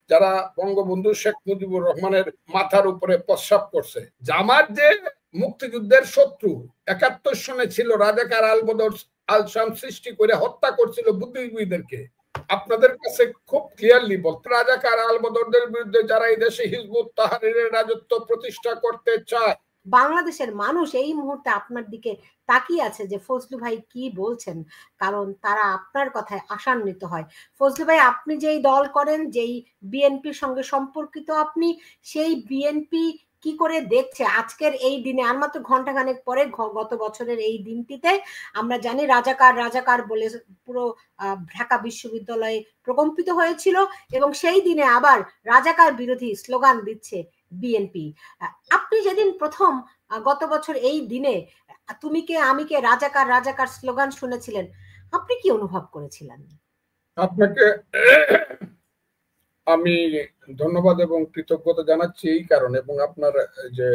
যারা বঙ্গবন্ধু শেখ মুজিবুর রহমানের মাথার উপরে প্রস্রাব করছে। জামাত যে মুক্তিযুদ্ধের শত্রু ৭১ সনে ছিল, রাজাকার আলবদর আল শাম সৃষ্টি করে হত্যা করছিল বুদ্ধিজীবীদেরকে। আপনাদের কাছে খুব ক্লিয়ারলি বলতে, রাজাকার আলবদরদের বিরুদ্ধে যারা এই দেশে হিজবুত তাহরীরের রাজত্ব প্রতিষ্ঠা করতে চায়, বাংলাদেশের মানুষ এই মুহূর্তে আপনার দিকে তাকিয়ে আছে যে ফজলু ভাই কি বলছেন, কারণ তারা আপনার কথায় আশান্বিত হয়। ফজলু ভাই, আপনি যেই দল করেন, যেই বিএনপির সঙ্গে সম্পর্কিত, আপনি সেই বিএনপি কি করে দেখছে আজকের এই দিনে? আর মাত্র ঘন্টাখানেক পরে গত বছরের এই দিনটিতে আমরা জানি রাজাকার রাজাকার বলে পুরো ঢাকা বিশ্ববিদ্যালয়ে প্রকম্পিত হয়েছিল, এবং সেই দিনে আবার রাজাকার বিরোধী স্লোগান দিচ্ছে বিএনপি। আপনি যেদিন প্রথম গত বছর এই দিনে তুমি কে আমি কে রাজাকার রাজাকার স্লোগান শুনেছিলেন, আপনি কি অনুভব করেছিলেন? আপনাকে আমি ধন্যবাদ এবং কৃতজ্ঞতা জানাচ্ছি এই কারণে, এবং আপনার যে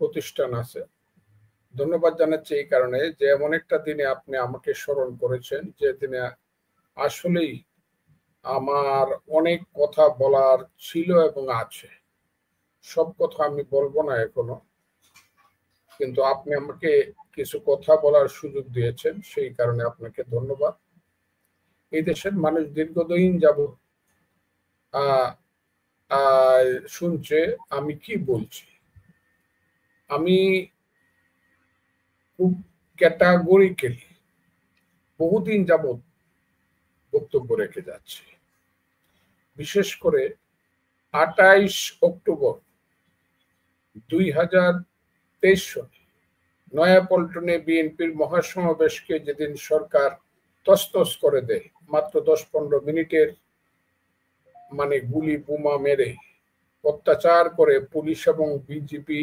প্রতিষ্ঠান আছে ধন্যবাদ জানাচ্ছি এই কারণে যে এমন একটা দিনে আপনি আমাকে স্মরণ করেছেন, যে দিনে আসলেই আমার অনেক কথা বলার ছিল এবং আছে। সব কথা আমি বলবো না এখনো, কিন্তু আপনি আমাকে কিছু কথা বলার সুযোগ দিয়েছেন, সেই কারণে আপনাকে ধন্যবাদ। এই দেশের মানুষ দীর্ঘদিন যাবত শুনছে আমি কি বলছি। আমি খুব ক্যাটাগরিক্যালি বহুদিন যাবত বক্তব্য রেখে যাচ্ছি। বিশেষ করে ২৮ অক্টোবর ২০২৩ সনে নয়াপল্টনে বিএনপির মহাসমাবেশকে যেদিন সরকার তছনছ করে দেয়, মাত্র ১০-১৫ মিনিটের মানে গুলি বোমা মেরে অত্যাচার করে পুলিশ এবং বিজিবি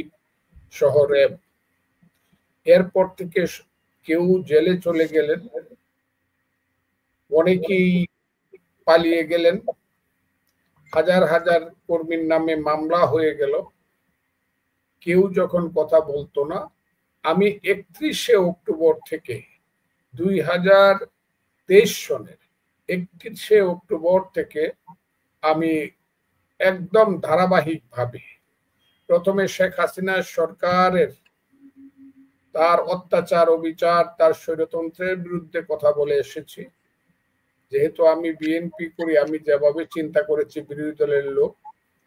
সহ র্যাব, এরপর থেকে কেউ জেলে চলে গেলেন, অনেকেই পালিয়ে গেলেন, হাজার হাজার কর্মীর নামে মামলা হয়ে গেল, কেউ যখন কথা বলতো না। আমি ৩১শে অক্টোবর থেকে ২০২৩ সনের ৩১শে অক্টোবর থেকে আমি একদম ধারাবাহিকভাবে প্রথমে শেখ হাসিনা সরকারের তার অত্যাচার অবিচার, তার স্বৈরতন্ত্রের বিরুদ্ধে কথা বলে এসেছি। যেহেতু আমি বিএনপি করি, আমি যেভাবে চিন্তা করেছি বিরোধী দলের লোক,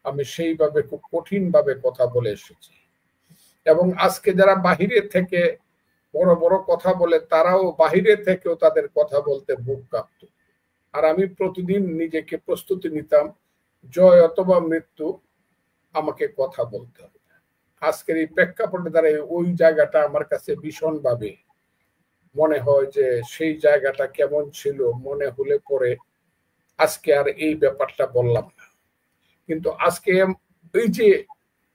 আমি সেইভাবে খুব কঠিন ভাবে কথা বলে এসেছি। এবং আজকে যারা বাহিরে থেকে বড় বড় কথা বলে, তারাও বাহিরে থেকেও তাদের কথা বলতে বুক কাঁপত। আর আমি প্রতিদিন নিজেকে প্রস্তুতি নিতাম, জয় অথবা মৃত্যু, আমাকে কথা বলতে হবে। আজকের এই প্রেক্ষাপটে দাঁড়িয়ে ওই জায়গাটা আমার কাছে ভীষণভাবে মনে হয় যে সেই জায়গাটা কেমন ছিল, মনে হলে পরে আজকে আর এই ব্যাপারটা বললাম না। কিন্তু আজকে এই যে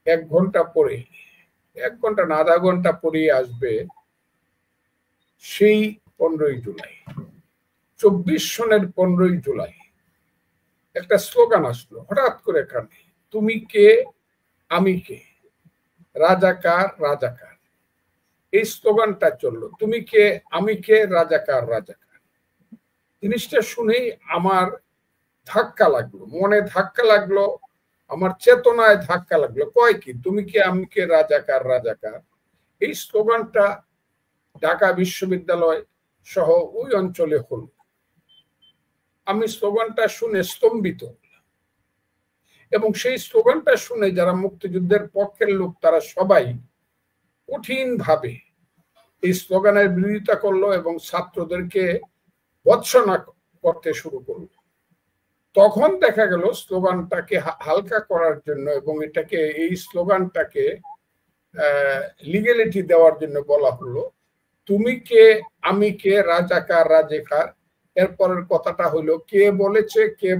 ১ ঘন্টা পরে, ১ ঘন্টা না আধা ঘন্টা পরে আসবে সেই ১৫ই জুলাই, ২৪ সনের ১৫ই জুলাই একটা স্লোগান আসলো হঠাৎ করে কানে, তুমি কে আমি কে, রাজাকার রাজাকার। এই স্লোগানটা চললো, তুমি কে আমি কে, রাজাকার রাজাকার। জিনিসটা শুনেই আমার ধাক্কা লাগলো, মনে ধাক্কা লাগলো, আমার চেতনায় ধাক্কা লাগলো। কয় কি তুমি কে আমি কে, রাজাকার রাজাকার। এই স্লোগানটা ঢাকা বিশ্ববিদ্যালয় সহ ওই অঞ্চলে হলো। আমি স্লোগানটা শুনে স্তম্ভিত, এবং সেই স্লোগানটা শুনে যারা মুক্তিযুদ্ধের পক্ষের লোক তারা সবাই কঠিন ভাবে এই স্লোগানের বিরোধিতা করলো এবং ছাত্রদেরকে ভৎসনা করতে শুরু করলো। তখন দেখা গেল স্লোগানটাকে হালকা করার জন্য এবং এটাকে এই স্লোগানটাকে লিগ্যালিটি দেওয়ার জন্য বলা হলো, তুমি কে আমি কে, রাজাকার রাজাকার। এরপরের কথাটা হলো কে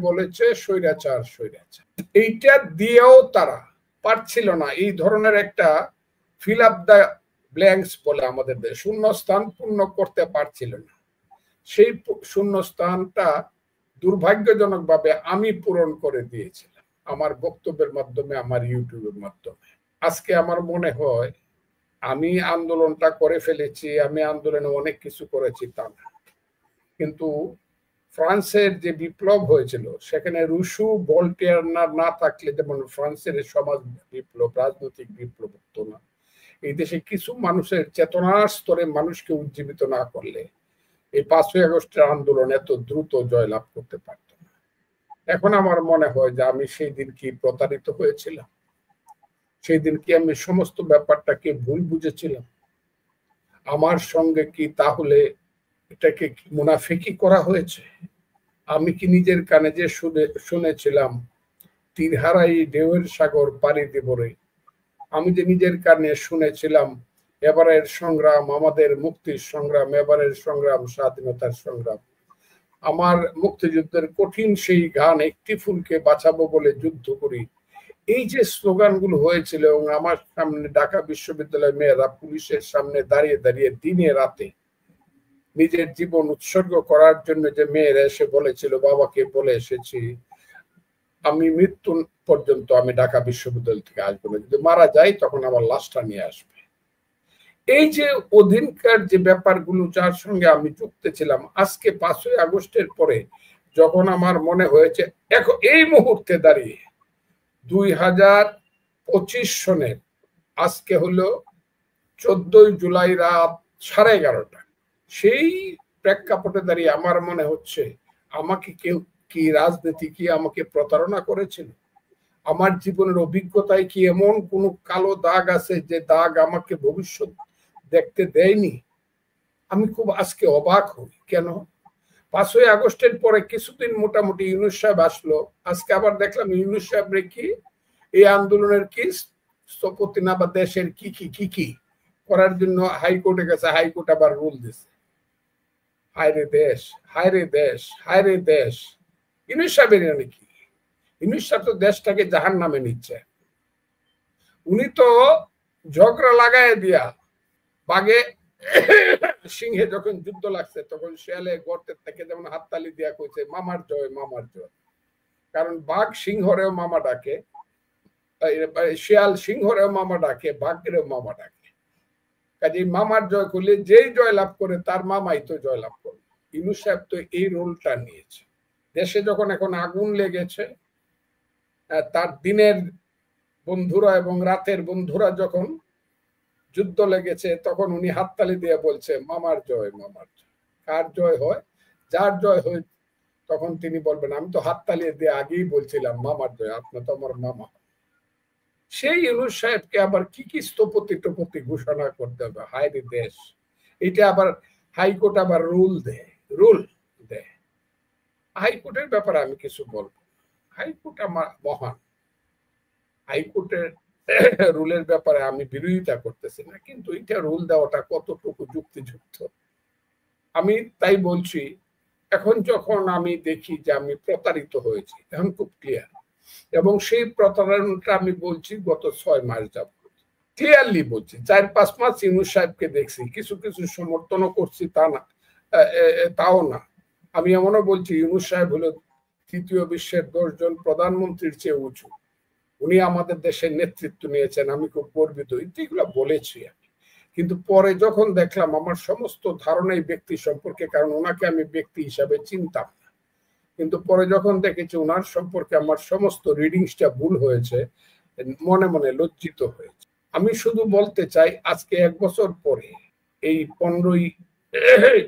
বলেছে স্বৈরাচার স্বৈরাচার। এইটা দিয়েও তারা পারছিল না, এই ধরনের একটা ফিল আপ দ্য ব্ল্যাঙ্কস বলে আমাদের দেশে, শূন্যস্থান পূর্ণ করতে পারছিল না। সেই শূন্যস্থানটা দুর্ভাগ্যজনকভাবে আমি পূরণ করে দিয়েছিলাম আমার বক্তব্যের মাধ্যমে, আমার ইউটিউবের মাধ্যমে। আজকে আমার মনে হয় আমি আন্দোলনটা করে ফেলেছি, আমি আন্দোলনে অনেক কিছু করেছি তা না, কিন্তু ফ্রান্সের যে বিপ্লব হয়েছিল সেখানে রুশু ভল্টেয়ার না থাকলে যেমন ফ্রান্সের সমাজ বিপ্লব রাজনৈতিক বিপ্লব হতো না। এই দেশে কিছু মানুষের চেতনার স্তরে মানুষকে উজ্জীবিত না করলে এই 5ই আগস্টের আন্দোলন এত দ্রুত জয়লাভ করতে পারত না। এখন আমার মনে হয় যে আমি সেই দিন কি প্রতারিত হয়েছিলাম, সেই দিন কি আমি সমস্ত ব্যাপারটাকে ভুল বুঝেছিলাম, আমার সঙ্গে কি তাহলে এটাকে কি মুনাফিকি করা হয়েছে? আমি কি নিজের কানে যে শুনেছিলাম তীরহারাই ঢেউয়ের সাগর পাড়ি দেব রে, আমি যে নিজের কানে শুনেছিলাম এবারের সংগ্রাম আমাদের মুক্তির সংগ্রাম, এবারের সংগ্রাম স্বাধীনতার সংগ্রাম, আমার মুক্তিযুদ্ধের কঠিন সেই গান একটি ফুলকে বাঁচাবো বলে যুদ্ধ করি, এই যে স্লোগানগুলো হয়েছিল এবং আমার সামনে ঢাকা বিশ্ববিদ্যালয়ের মেয়েরা পুলিশের সামনে দাঁড়িয়ে দাঁড়িয়ে দিনে রাতে নিজের জীবন উৎসর্গ করার জন্য যে মেয়েরা এসে বলেছিল বাবাকে বলে এসেছি আমি মৃত্যু পর্যন্ত আমি ঢাকা বিশ্ববিদ্যালয় থেকে আসবো না, যদি মারা যাই তখন আমার লাশটা নিয়ে আসবে। এই যে অধীনকার যে ব্যাপারগুলো যার সঙ্গে আমি যুক্ত ছিলাম, আজকে 5ই আগস্টের পরে যখন আমার মনে হয়েছে এখন এই মুহূর্তে দাঁড়িয়ে 2025 সনের আজকে হলো 14ই জুলাই রাত 11:30, সেই প্রেক্ষাপটে দাঁড়িয়ে আমার মনে হচ্ছে আমাকে কেউ কি রাজনীতি কি আমাকে প্রতারণা করেছিল? আমার জীবনের অভিজ্ঞতায় কি এমন কোনো কালো দাগ আছে যে দাগ আমাকে ভবিষ্যৎ দেখতে দেয়নি? আমি খুব আজকে অবাক হই। কেন 5ই আগস্টের পরে কিছুদিন মোটামুটি ইউনূস সাহেব আসলো, আজকে আবার দেখলাম ইউনূস সাহেব কি এই আন্দোলনের কি স্থপতি না বা দেশের কি কি কি কি করার জন্য হাইকোর্টে গেছে, হাইকোর্ট আবার রুল দিছে। হায়রে দেশ, হায়রে দেশ, হায়রে দেশ। ইউনূস সাহেবের নাকি ইউনূস সাহেব তো দেশটাকে জাহান্নামে নিচ্ছে। উনি তো ঝগড়া লাগায় দিয়া বাঘে সিংহে যখন যুদ্ধ লাগছে তখন শিয়ালে গর্তের থেকে যেমন হাততালি দিয়া কইছে মামার জয়, মামার জয়। কারণ বাঘ সিংহরেও মামা ডাকে, শিয়াল সিংহরেও মামা ডাকে, বাঘেরও মামা ডাকে। কাজে মামার জয় করলে যেই জয় লাভ করে তার মামাই তো জয় লাভ করে। ইউনূস সাহেব তো এই রোলটা নিয়েছে। দেশে যখন এখন আগুন লেগেছে, তার দিনের বন্ধুরা এবং রাতের বন্ধুরা যখন যুদ্ধ লেগেছে তখন উনি হাততালি দিয়ে বলছে মামার জয়, মামার জয়। কার জয় হয়? যার জয় হয় তখন তিনি বলবেন আমি তো হাততালি দিয়ে আগেই বলছিলাম মামার জয়, আপনি তো আমার মামা। সেই ইউনূস সাহেবকে আবার কি কি স্থপতি টপতি ঘোষণা করতে হবে? হায়রে দেশ। এটা আবার হাইকোর্ট আবার রুল দেয়। হাইকোর্টের ব্যাপারে আমি কিছু বলবো। হাইকোর্ট আমার মহান, হাইকোর্টের রুলের ব্যাপারে আমি বিরোধিতা করতেছি না, কিন্তু এটা রুল দেওয়াটা কতটুকু যুক্তিযুক্ত আমি তাই বলছি। এখন যখন আমি দেখি যে আমি প্রতারিত হয়েছি, এখন খুব ক্লিয়ার, এবং সেই প্রতারণাটা আমি বলছি গত 6 মাস যাবত ক্লিয়ারলি বলছি। 4-5 মাস ইউনূস সাহেবকে দেখছি, কিছু কিছু সমর্থনও করছি, তা না তাও না। আমি এমনও বলছি ইউনূস সাহেব হলো তৃতীয় বিশ্বের 10 জন প্রধানমন্ত্রীর চেয়ে উঁচু। উনি আমাদের দেশের নেতৃত্ব নিয়েছেন, আমি খুব গর্বিত, এগুলো বলেছি আমি। কিন্তু পরে যখন দেখলাম আমার সমস্ত ধারণাই ব্যক্তি সম্পর্কে, কারণ ওনাকে আমি ব্যক্তি হিসাবে চিনতাম না, কিন্তু পরে যখন দেখেছি ওনার সম্পর্কে আমার সমস্ত রিডিংসটা ভুল হয়েছে, মনে মনে লজ্জিত হয়েছে। আমি শুধু বলতে চাই আজকে 1 বছর পরে এই 15ই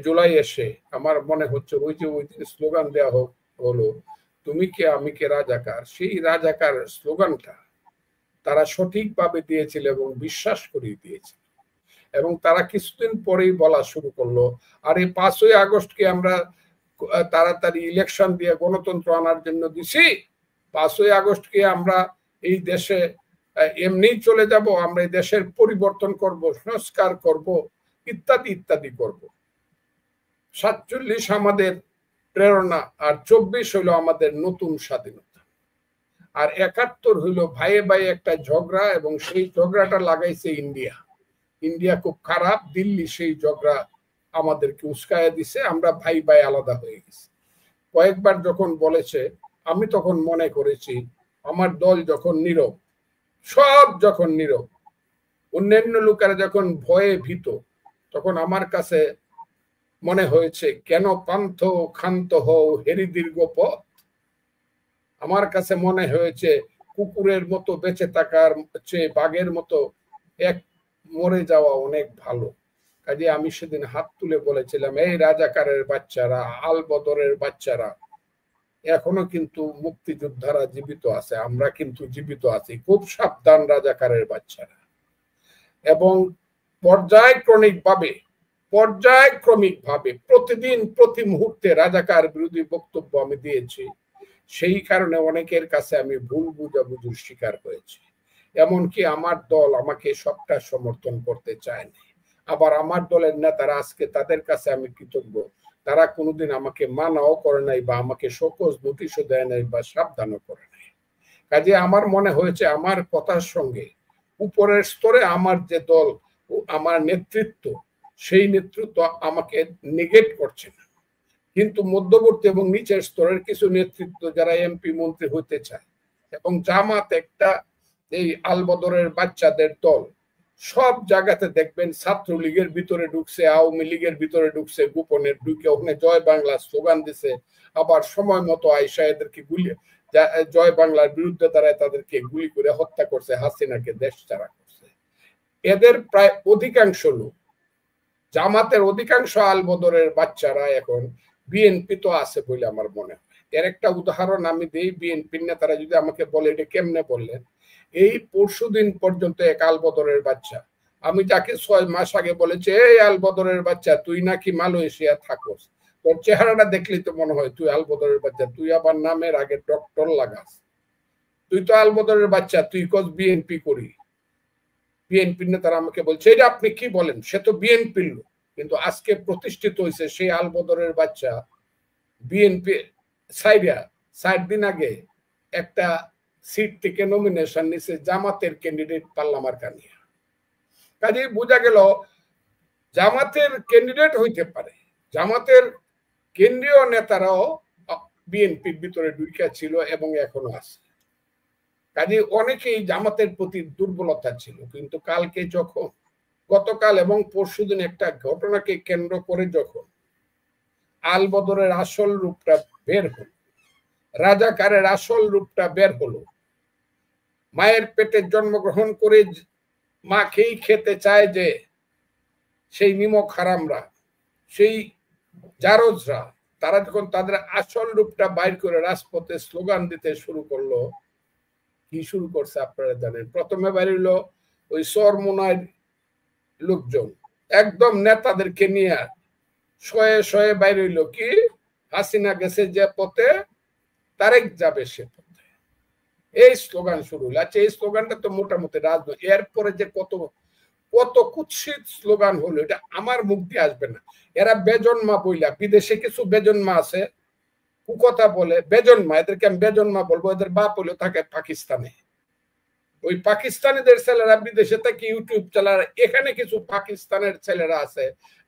জুলাই এসে আমার মনে হচ্ছে ওই দিন স্লোগান দেওয়া হলো তুমি কে আমি কে রাজাকার, সেই রাজাকার স্লোগানটা তারা সঠিকভাবে দিয়েছিল এবং বিশ্বাস করিয়ে দিয়েছিল, এবং তারা কিছুদিন পরেই বলা শুরু করলো আরে 5ই আগস্টকে আমরা তাড়াতাড়ি ইলেকশন দিয়ে গণতন্ত্র আনার জন্য দিছি, 5ই আগস্টকে আমরা এই দেশে এমনি চলে যাব, আমরা এই দেশের পরিবর্তন করব, সংস্কার করব, ইত্যাদি ইত্যাদি করব। 47 আমাদের প্রেরণা, আর 24 হইলো আমাদের নতুন স্বাধীনতা, আর 71 হইলো ভাইয়ে ভাই একটা ঝগড়া, এবং সেই ঝগড়াটা লাগাইছে ইন্ডিয়া খুব খারাপ, দিল্লি সেই ঝগড়া আমাদেরকে উস্কায়া দিছে, আমরা ভাই ভাই আলাদা হয়ে গেছি। কয়েকবার যখন বলেছে আমি তখন মনে করেছি আমার দল যখন নীরব, সব যখন নীরব, অন্যান্য লোকেরা যখন ভয়ে ভীত, তখন আমার কাছে মনে হয়েছে কেন পান্থ ক্ষান্ত হও হেরি দীর্ঘ পথ। আমার কাছে মনে হয়েছে কুকুরের মতো বেঁচে থাকার চেয়ে বাঘের মতো এক মরে যাওয়া অনেক ভালো। কাজে আমি সেদিন হাত তুলে বলেছিলাম, এই রাজাকারের বাচ্চারা, আল বদরের বাচ্চারা, এখনো কিন্তু মুক্তিযোদ্ধারা জীবিত আছে, আমরা কিন্তু জীবিত আছি, খুব সাবধান রাজাকারের বাচ্চারা। এবং পর্যায়ক্রমিক ভাবে প্রতিদিন প্রতি মুহূর্তে রাজাকার বিরোধী বক্তব্য আমি দিয়েছি। সেই কারণে অনেকের কাছে আমি ভুল বুঝাবুঝির শিকার হয়েছি। এমনকি আমার দল আমাকে সবটা সমর্থন করতে চায়নি। আবার আমার দলের নেতারা আজকে তাদের কাছে আমি কৃতজ্ঞ, তারা কোনোদিন আমাকে মানাও করে নাই বা আমাকে শোকজ নোটিশও দেয় নাই বা সাবধানও করে নাই। কাজে আমার মনে হয়েছে আমার কথার সঙ্গে উপরের স্তরে আমার যে দল, আমার নেতৃত্ব, সেই নেতৃত্ব আমাকে নেগেট করছে না। কিন্তু মধ্যবর্তী এবং নিচের স্তরের কিছু নেতৃত্ব যারা এমপি মন্ত্রী হতে চায়, এবং জামাত একটা এই আলবদরের বাচ্চাদের দল, সব জায়গাতে দেখবেন ছাত্রলীগের ভিতরে ঢুকছে, আওয়ামী লীগের ভিতরে ঢুকছে, গোপনে ঢুকে ওখানে জয় বাংলা স্লোগান দিছে, আবার সময় মতো আয়সা এদেরকে গুলি, জয় বাংলার বিরুদ্ধে দাঁড়ায় তাদেরকে গুলি করে হত্যা করছে, হাসিনাকে দেশ ছাড়া করছে। এদের প্রায় অধিকাংশ লোক, জামাতের অধিকাংশ আলবদরের বাচ্চারা এখন বিএনপি তো আছে বলে আমার মনে হয়। এর একটা উদাহরণ আমি দিই, বিএনপির নেতারা যদি আমাকে বলে এটা কেমনে বললেন, এই পরশুদিন পর্যন্ত এক আলবদরের বাচ্চা, আমি যাকে 6 মাস আগে বলেছি, এই আলবদরের বাচ্চা তুই নাকি মালয়েশিয়া থাকোস, তোর চেহারাটা দেখলি তো মনে হয় তুই আলবদরের বাচ্চা, তুই আবার নামের আগে ডক্টর লাগাস, তুই তো আলবদরের বাচ্চা, তুই কস বিএনপি করি। বিএনপির নেতারা আমাকে বলছে এটা আপনি কি বলেন, সে তো বিএনপির লোক। কিন্তু আজকে প্রতিষ্ঠিত হয়েছে সেই আলবদরের বাচ্চা বিএনপি 4 দিন আগে একটা সিট থেকে নমিনেশন নিছে জামাতের ক্যান্ডিডেট পার্লামার্কা নিয়ে। কাজে বোঝা গেল জামাতের ক্যান্ডিডেট হইতে পারে, জামাতের কেন্দ্রীয় নেতারাও বিএনপির ভিতরে ঢুকে ছিল এবং এখনো আছে। কাজে অনেকেই জামাতের প্রতি দুর্বলতা ছিল। কিন্তু কালকে যখন, গতকাল এবং পরশুদিন একটা ঘটনাকে কেন্দ্র করে যখন আলবদরের আসল রূপটা বের হলো, রাজাকারের আসল রূপটা বের হলো, মায়ের পেটে জন্মগ্রহণ করে মাকেই খেতে চায় যে সেই নিমক হারামরা, সেই জারজরা, তারা যখন তাদের আসল রূপটা বাইর করে রাজপথে স্লোগান দিতে শুরু করলো, কি শুরু করছে আপনারা জানেন। প্রথমে বাইরেলো ওই চরমোনার লোকজন একদম নেতাদেরকে নিয়ে শয়ে শয়ে বাইরে হইলো, কি হাসিনা গেছে যে পথে তারেক যাবে সে পথে, এই স্লোগান শুরু হলো। আচ্ছা, এই স্লোগানটা তো মোটামুটি রাজনৈতিক, এরপরে যে কত কত কুৎসিত স্লোগান হলো এটা আমার মুখ দিয়ে আসবে না। এরা বেজন্মা বইলা, বিদেশে কিছু বেজন্মা আছে কুকথা বলে, বেজন্মা, এদেরকে আমি বেজন্মা বলবো, এদের বাপ হলো থাকে পাকিস্তানে, ওই পাকিস্তানিদের ছেলেরা বিদেশে থেকে ইউটিউব চালার, এখানে কিছু পাকিস্তানের ছেলেরা আছে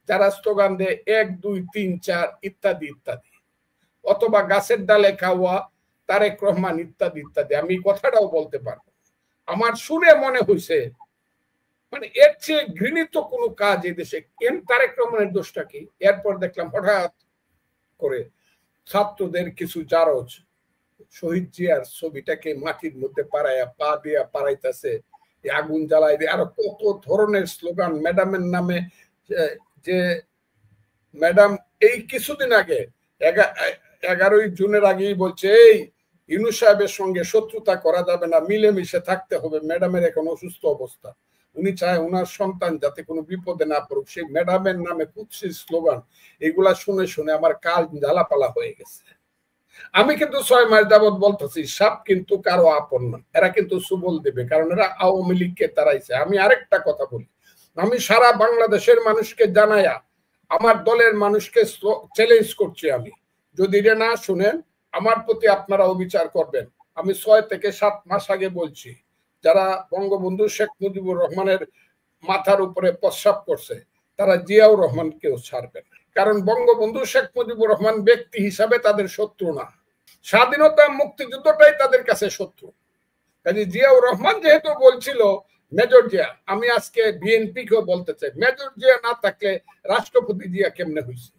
যারা স্লোগান দেয় 1 2 3 4 ইত্যাদি ইত্যাদি, অথবা গাছের ডালে খাওয়া, তারেক রহমান ইত্যাদি ইত্যাদি। আমি কথাটাও বলতে পারবো। আমার শুনে মনে হয়েছে মানে এর চেয়ে ঘৃণিত কোনো কাজ এই দেশে, তারেক রহমানের দোষটা কি? এরপর দেখলাম হঠাৎ করে ছাত্রদের কিছু জারজ শহীদ জিয়ার ছবিটাকে মাটির মধ্যে পাড়াইয়া পা দিয়া পাড়াইতেছে, আগুন জ্বালাই দিয়ে, আরো কত ধরনের স্লোগান ম্যাডামের নামে। যে ম্যাডাম এই কিছুদিন আগে 11ই জুনের আগেই বলছে এই ইউনূস সাহেবের সঙ্গে শত্রুতা করা যাবে না, মিলেমিশে থাকতে হবে, ম্যাডামের এখন অসুস্থ অবস্থা, উনি চায় ওনার সন্তান যাতে কোনো বিপদে না পড়ুক। সেই ম্যাডামের নামে কুৎসিত স্লোগান, এগুলা শুনে শুনে আমার কাল জ্বালাপালা হয়ে গেছে। আমি কিন্তু 6 মাস যাবৎ বলতেছি সাপ কিন্তু কারো আপন না, এরা কিন্তু সুবল দেবে, কারণ এরা আওয়ামী লীগকে তাড়াইছে। আমি আরেকটা কথা বলি, আমি সারা বাংলাদেশের মানুষকে জানাইয়া আমার দলের মানুষকে চ্যালেঞ্জ করছি, আমি যদি এটা না শুনেন আমার প্রতি আপনারা অবিচার করবেন। আমি 6 থেকে 7 মাস আগে বলছি, যারা বঙ্গবন্ধু শেখ মুজিবুর রহমানের মাথার উপরে প্রস্রাব করছে তারা জিয়াউর রহমানকেও ছাড়বেন, কারণ বঙ্গবন্ধু শেখ মুজিবুর রহমান ব্যক্তি হিসাবে তাদের শত্রু না, স্বাধীনতা মুক্তিযুদ্ধটাই তাদের কাছে শত্রু। কাজে জিয়াউর রহমান যেহেতু বলছিল মেজর জিয়া, আমি আজকে বিএনপি কেও বলতে চাই, মেজর জিয়া না থাকলে রাষ্ট্রপতি জিয়া কেমনে হয়েছে?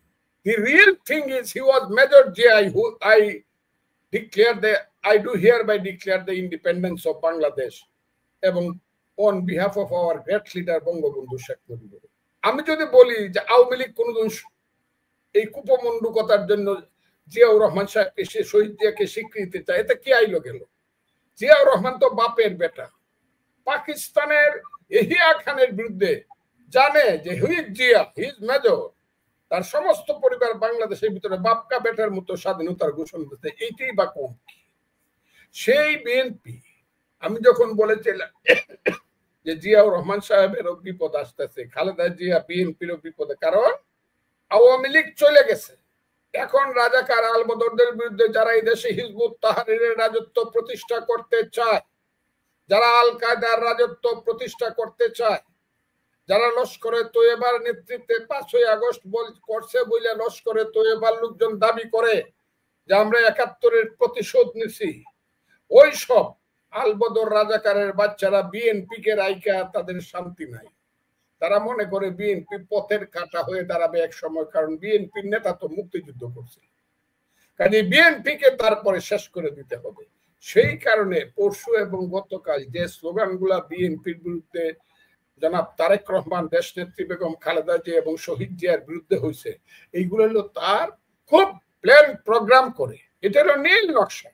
The real thing is he was Major G.I. who I do hereby declare the independence of Bangladesh এবং on behalf of our great leader Bangabandhu Sheikh Mujibur. আমি যদি বলি যে আওয়ামী লীগ কোনদিন এই কুপমণ্ডুকতার জন্য জিয়াউর রহমান সাহেবকে শহীদ জিয়াকে স্বীকৃতি চায়, এটা কি আইলো গেল? জিয়াউর রহমান তো বাপের বেটা। পাকিস্তানের এহিয়া খানের বিরুদ্ধে জানে যে হুইজ জিয়া হিজ মেজর, তার সমস্ত পরিবার বাংলাদেশের ভিতরে বাপকা বেটার মতো স্বাধীনতার ঘোষণা দিতে, এইটাই বা কম। সেই বিএনপি আমি যখন বলেছিলাম যে জিয়াউর রহমান সাহেবেরও বিপদ আসতেছে, খালেদা জিয়া বিএনপিরও বিপদে, কারণ আওয়ামী লীগ চলে গেছে। এখন রাজাকার আলবদরদের বিরুদ্ধে যারা এই দেশে হিজবুত তাহরিরের রাজত্ব প্রতিষ্ঠা করতে চায়, যারা আল কায়দার রাজত্ব প্রতিষ্ঠা করতে চায়, যারা লস্করে তৈয়বার নেতৃত্বে 5ই আগস্ট করছে বলে লস্করে তৈয়বার লোকজন দাবি করে যে আমরা 71-এর প্রতিশোধ নিছি, ওই সব আলবদর রাজাকারের বাচ্চারা বিএনপি কে রাইকা তাদের শান্তি নাই। তারা মনে করে বিএনপি পথের কাঁটা হয়ে দাঁড়াবে এক সময়, কারণ বিএনপির নেতা তো মুক্তিযুদ্ধ করছে, কাজে বিএনপি কে তারপরে শেষ করে দিতে হবে। সেই কারণে পরশু এবং গতকাল যে স্লোগানগুলা বিএনপির বিরুদ্ধে জনাব তারেক রহমান, দেশনেত্রী বেগম খালেদা জিয়া এবং শহীদ জিয়ার বিরুদ্ধে হয়েছে, এইগুলো হলো তার খুব প্ল্যান প্রোগ্রাম করে, এটা হলো নীল নকশা।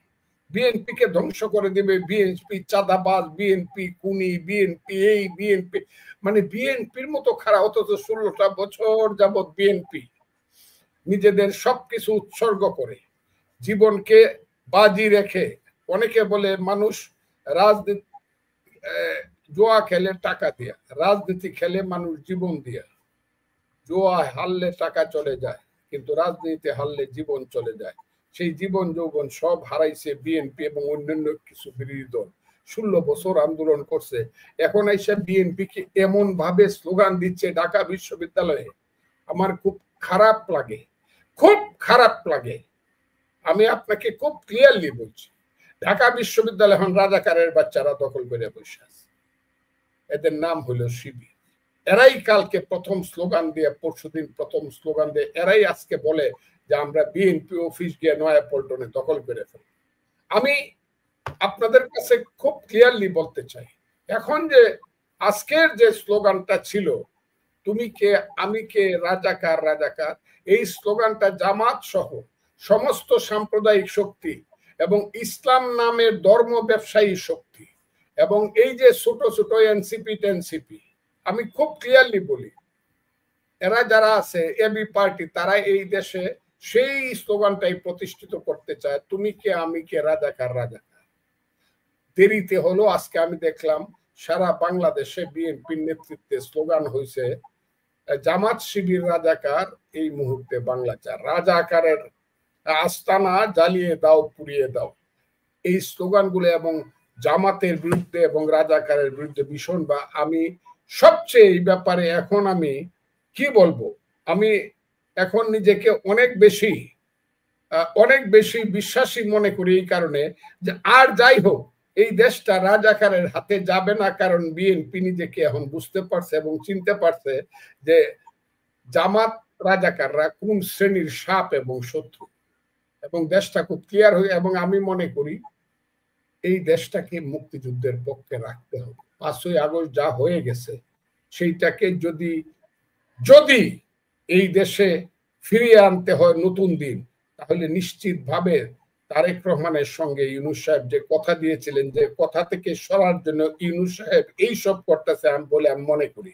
বিএনপি কে ধ্বংস করে দেবে, বিএনপি চাঁদাবাজ, বিএনপি খুনি, বিএনপি এই, বিএনপি মানে বিএনপির মতো খারাপ। অথচ 16টা বছর যাবৎ বিএনপি নিজেদের সবকিছু উৎসর্গ করে জীবনকে বাজি রেখে, অনেকে বলে মানুষ রাজনীতি জোয়া খেলে টাকা দিয়া, রাজনীতি খেলে মানুষ জীবন দিয়া। জোয়া হারলে টাকা চলে যায়, কিন্তু রাজনীতি হারলে জীবন চলে যায়। সেই জীবন যৌবন সব হারাইছে বিএনপি এবং অন্যান্য কিছু বিরোধী দল। 16 বছর আন্দোলন করছে, এখন এসে বিএনপি কে এমন ভাবে স্লোগান দিচ্ছে ঢাকা বিশ্ববিদ্যালয়ে, আমার খুব খারাপ লাগে, খুব খারাপ লাগে। আমি আপনাকে খুব ক্লিয়ারলি বলছি, ঢাকা বিশ্ববিদ্যালয় এখন রাজাকারের বাচ্চারা দখল করে বসে আছে। এদের নাম হলো শিবির। এরাই কালকে প্রথম স্লোগান দিয়ে, পরশুদিন প্রথম স্লোগান দিয়ে, এরাই আজকে বলে যে আমরা বিএনপি অফিস গিয়ে নয়াপল্টনে দখল করে ফেলি। আমি আপনাদের কাছে খুব ক্লিয়ারলি বলতে চাই, এখন যে আজকের যে স্লোগানটা ছিল তুমি কে আমি কে রাজাকার রাজাকার, এই স্লোগানটা জামাত সহ সমস্ত সাম্প্রদায়িক শক্তি এবং ইসলাম নামের ধর্ম ব্যবসায়ী শক্তি এবং এই যে ছোট ছোট এনসিপি টেনসিপি, আমি খুব ক্লিয়ারলি বলি, এরা যারা আছে এবি পার্টি, তারা এই দেশে সেই স্লোগানটাই প্রতিষ্ঠিত করতে চায়, তুমি কে আমি কে রাজাকার রাজাকার। দেরিতে হলো, আজকে আমি দেখলাম সারা বাংলাদেশে বিএনপির নেতৃত্বে স্লোগান হয়েছে জামাত শিবির রাজাকার, এই মুহূর্তে বাংলা চার, রাজাকারের আস্তানা জ্বালিয়ে দাও, পুড়িয়ে দাও। এই স্লোগানগুলো এবং জামাতের বিরুদ্ধে এবং রাজাকারের বিরুদ্ধে ভীষণ, বা আমি সবচেয়ে এই ব্যাপারে এখন আমি কি বলবো, আমি এখন নিজেকে অনেক বেশি বিশ্বাসী মনে করি, এই কারণে যে আর যাই হোক এই দেশটা রাজাকারের হাতে যাবে না, কারণ বিএনপি নিজেকে এখন বুঝতে পারছে এবং চিনতে পারছে যে জামাত রাজাকাররা কোন শ্রেণীর সাপ এবং শত্রু, এবং দেশটা খুব ক্লিয়ার হয়ে, এবং আমি মনে করি এই দেশটাকে মুক্তিযুদ্ধের পক্ষে রাখতে হবে। 5ই আগস্ট যা হয়ে গেছে সেইটাকে যদি এই দেশে ফিরিয়ে আনতে হয় নতুন দিন, তাহলে নিশ্চিতভাবে তারেক রহমানের সঙ্গে ইউনূস সাহেব যে কথা দিয়েছিলেন, যে কথা থেকে সরার জন্য ইউনূস সাহেব এইসব করতেছে বলে আমি মনে করি।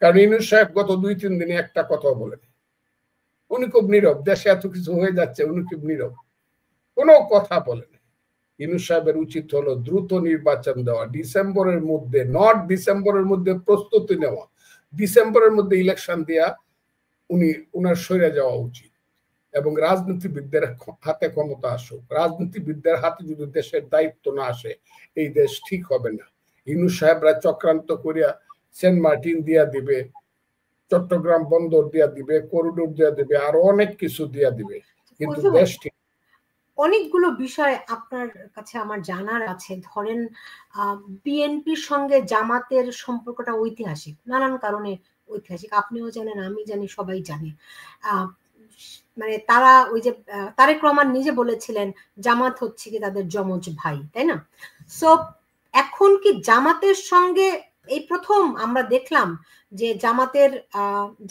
কারণ ইউনূস সাহেব গত 2-3 দিনে একটা কথা বলেন, উনি খুব নীরব, দেশে এত কিছু হয়ে যাচ্ছে উনি খুব নীরব, কোনো কথা বলেন। ইউনূস সাহেবের উচিত হলো দ্রুত নির্বাচন দেওয়া, ডিসেম্বরের মধ্যে প্রস্তুতি নেওয়া, ডিসেম্বরের মধ্যে ইলেকশন দেওয়া, উনার সরে যাওয়া উচিত। এবং রাজনীতিবিদদের হাতে ক্ষমতা আসুক, রাজনীতিবিদদের হাতে যদি দেশের দায়িত্ব না আসে এই দেশ ঠিক হবে না। ইউনূস সাহেবরা চক্রান্ত করিয়া সেন্ট মার্টিন দিয়া দিবে, চট্টগ্রাম বন্দর দিয়া দিবে, করিডোর দিয়া দিবে, আরো অনেক কিছু দিয়া দিবে, কিন্তু দেশ ঠিক। অনেকগুলো বিষয় আপনার কাছে আমার জানার আছে। ধরেন বিএনপির সঙ্গে জামাতের সম্পর্কটা ঐতিহাসিক, নানান কারণে ঐতিহাসিক, আপনিও জানেন, আমি জানি, সবাই জানে। মানে তারা ওই যে তারেক রহমান নিজে বলেছিলেন জামাত হচ্ছে কি তাদের যমজ ভাই, তাই না? সো এখন কি জামাতের সঙ্গে এই প্রথম আমরা দেখলাম যে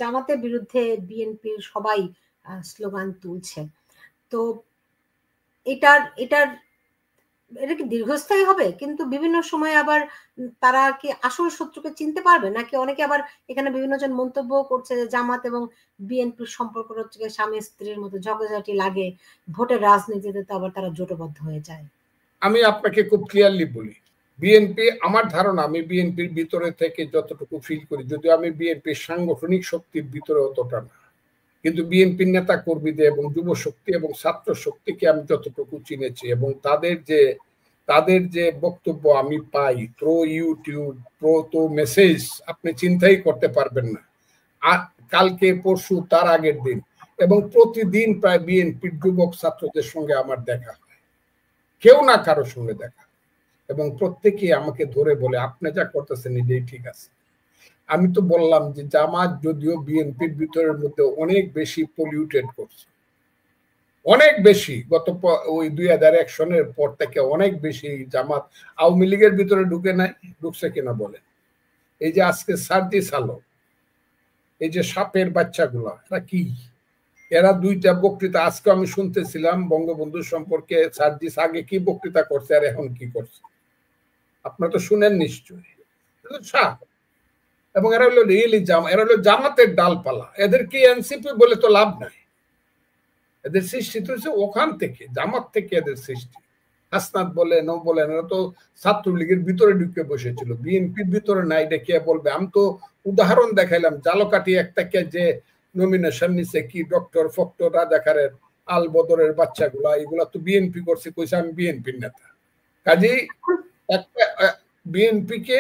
জামাতের বিরুদ্ধে বিএনপির সবাই স্লোগান তুলছে, তো এটা কি দীর্ঘস্থায়ী হবে? কিন্তু বিভিন্ন সময় আবার তারা কি আসল শত্রুকে চিনতে পারবে নাকি? অনেকে আবার এখানে বিভিন্ন জন মন্তব্য করছে যে জামাত এবং বিএনপির সম্পর্ক হচ্ছে স্বামী স্ত্রীর মতো, ঝগড়াঝাটি লাগে, ভোটের রাজনীতিতে তো আবার তারা জোটবদ্ধ হয়ে যায়। আমি আপনাকে খুব ক্লিয়ারলি বলি, বিএনপি, আমার ধারণা, আমি বিএনপির ভিতরে থেকে যতটুকু ফিল করি, যদিও আমি বিএনপির সাংগঠনিক শক্তির ভিতরে অতটা না, কিন্তু বিএনপির নেতা কর্মীদের এবং যুব শক্তি এবং ছাত্র শক্তিকে আমি যতটুকু চিনেছি এবং তাদের যে বক্তব্য আমি পাই থ্রো ইউটিউব, থ্রো মেসেজ, আপনি চিন্তাই করতে পারবেন না। আর কালকে পরশু তার আগের দিন এবং প্রতিদিন প্রায় বিএনপির যুবক ছাত্রদের সঙ্গে আমার দেখা হয়, কেউ না কারো সঙ্গে দেখা, এবং প্রত্যেকেই আমাকে ধরে বলে আপনি যা করতেছেন এটাই ঠিক আছে। আমি তো বললাম যে জামাত যদিও বিএনপির ভিতরের মধ্যে অনেক বেশি পলিউটেড করছে, অনেক বেশি, গত ওই 2001 সনের পর থেকে অনেক বেশি জামাত আওয়ামী লীগের ভিতরে ঢুকে নাই, ঢুকছে কিনা বলেন? এই যে আজকে সার্জিস আলম, এই যে সাপের বাচ্চাগুলা, এরা কি? এরা দুইটা বক্তৃতা আজকে আমি শুনতেছিলাম বঙ্গবন্ধু সম্পর্কে, সার্জিস আগে কি বক্তৃতা করছে আর এখন কি করছে আপনারা তো শুনেন নিশ্চয়ই। সাপ, এবং এরা হলো রিয়েলি এরা হলো জামাতের ডালপালা, এদের কি এনসিপি বলে তো লাভ নাই, এদের সৃষ্টি তো হচ্ছে ওখান থেকে, জামাত থেকে এদের সৃষ্টি। হাসনাত বলেন ও বলেন, এরা তো ছাত্রলীগের ভিতরে ঢুকে বসেছিল, বিএনপির ভিতরে নাই, এটা কে বলবে? আমি তো উদাহরণ দেখাইলাম, জালকাঠি একটাকে যে নমিনেশন নিছে কি ডক্টর ফক্টর রাজাকারের আল বদরের বাচ্চাগুলা, এগুলা তো বিএনপি করছে, কইছে আমি বিএনপির নেতা। কাজেই একটা বিএনপিকে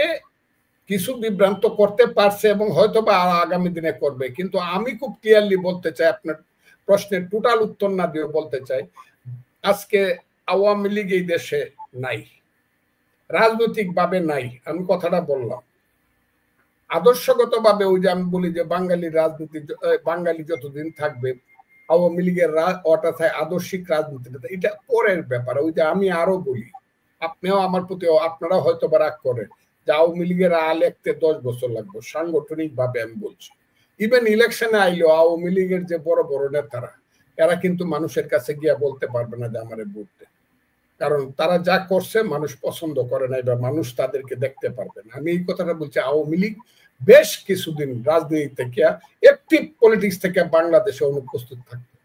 কিছু বিভ্রান্ত করতে পারছে এবং হয়তো বা আগামী দিনে করবে, কিন্তু আমি খুব ক্লিয়ারলি বলতে চাই, আপনার প্রশ্নের টোটাল উত্তর না দিয়ে বলতে চাই, আজকে আওয়ামী লীগ এই দেশে নাই, রাজনৈতিক ভাবে নাই, আমি কথাটা বললাম। আদর্শগত ভাবে ওই যে আমি বলি যে বাঙালি রাজনীতি, বাঙালি যতদিন থাকবে আওয়ামী লীগের ওটা থাকে আদর্শিক রাজনীতিটা, এটা পরের ব্যাপার। ওই যে আমি আরো বলি, আপনিও আমার প্রতি, আপনারা হয়তো বা রাগ করেন যে আওয়ামী লীগের আলেখতে 10 বছর লাগবে, সাংগঠনিক ভাবে আমি বলছি। ইভেন ইলেকশনে আইলেও আওয়ামী লীগের যে বড় বড় নেতারা, এরা কিন্তু মানুষের কাছে গিয়া বলতে পারবে না যে আমারে ভোট দেন, কারণ তারা যা করছে মানুষ পছন্দ করে না, বা মানুষ তাদেরকে দেখতে পারবে না। আমি এই কথাটা বলছি, আওয়ামী লীগ বেশ কিছুদিন রাজনীতি থেকে, অ্যাক্টিভ পলিটিক্স থেকে বাংলাদেশে অনুপস্থিত থাকবে,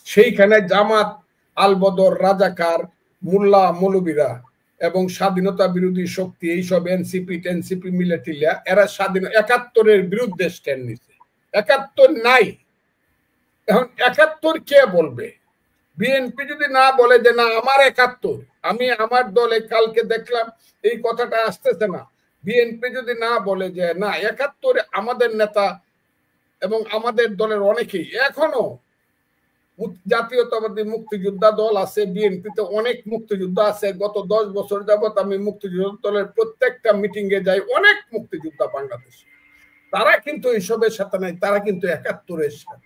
সেইখানে জামাত, আলবদর, রাজাকার, মোল্লা মৌলবীরা এবং স্বাধীনতা বিরোধী শক্তি, এইসব এনসিপি মিলে টিলিয়া এরা স্বাধীন 71-এর বিরুদ্ধে স্ট্যান্ড নিছে। 71 নাই, এখন 71 কে বলবে? বিএনপি যদি না বলে যে না আমার 71, আমি আমার দলে কালকে দেখলাম এই কথাটা আসতেছে না, বিএনপি যদি না বলে যে না 71 আমাদের নেতা এবং আমাদের দলের অনেকেই, এখনো জাতীয়তাবাদী মুক্তিযোদ্ধা দল আছে, বিএনপিতে অনেক মুক্তিযোদ্ধা আছে, গত 10 বছর যাবত আমি মুক্তিযোদ্ধা দলের প্রত্যেকটা মিটিং এ যাই, অনেক মুক্তিযোদ্ধা বাংলাদেশে, তারা কিন্তু এইসবের সাথে নাই, তারা কিন্তু 71-এর সাথে।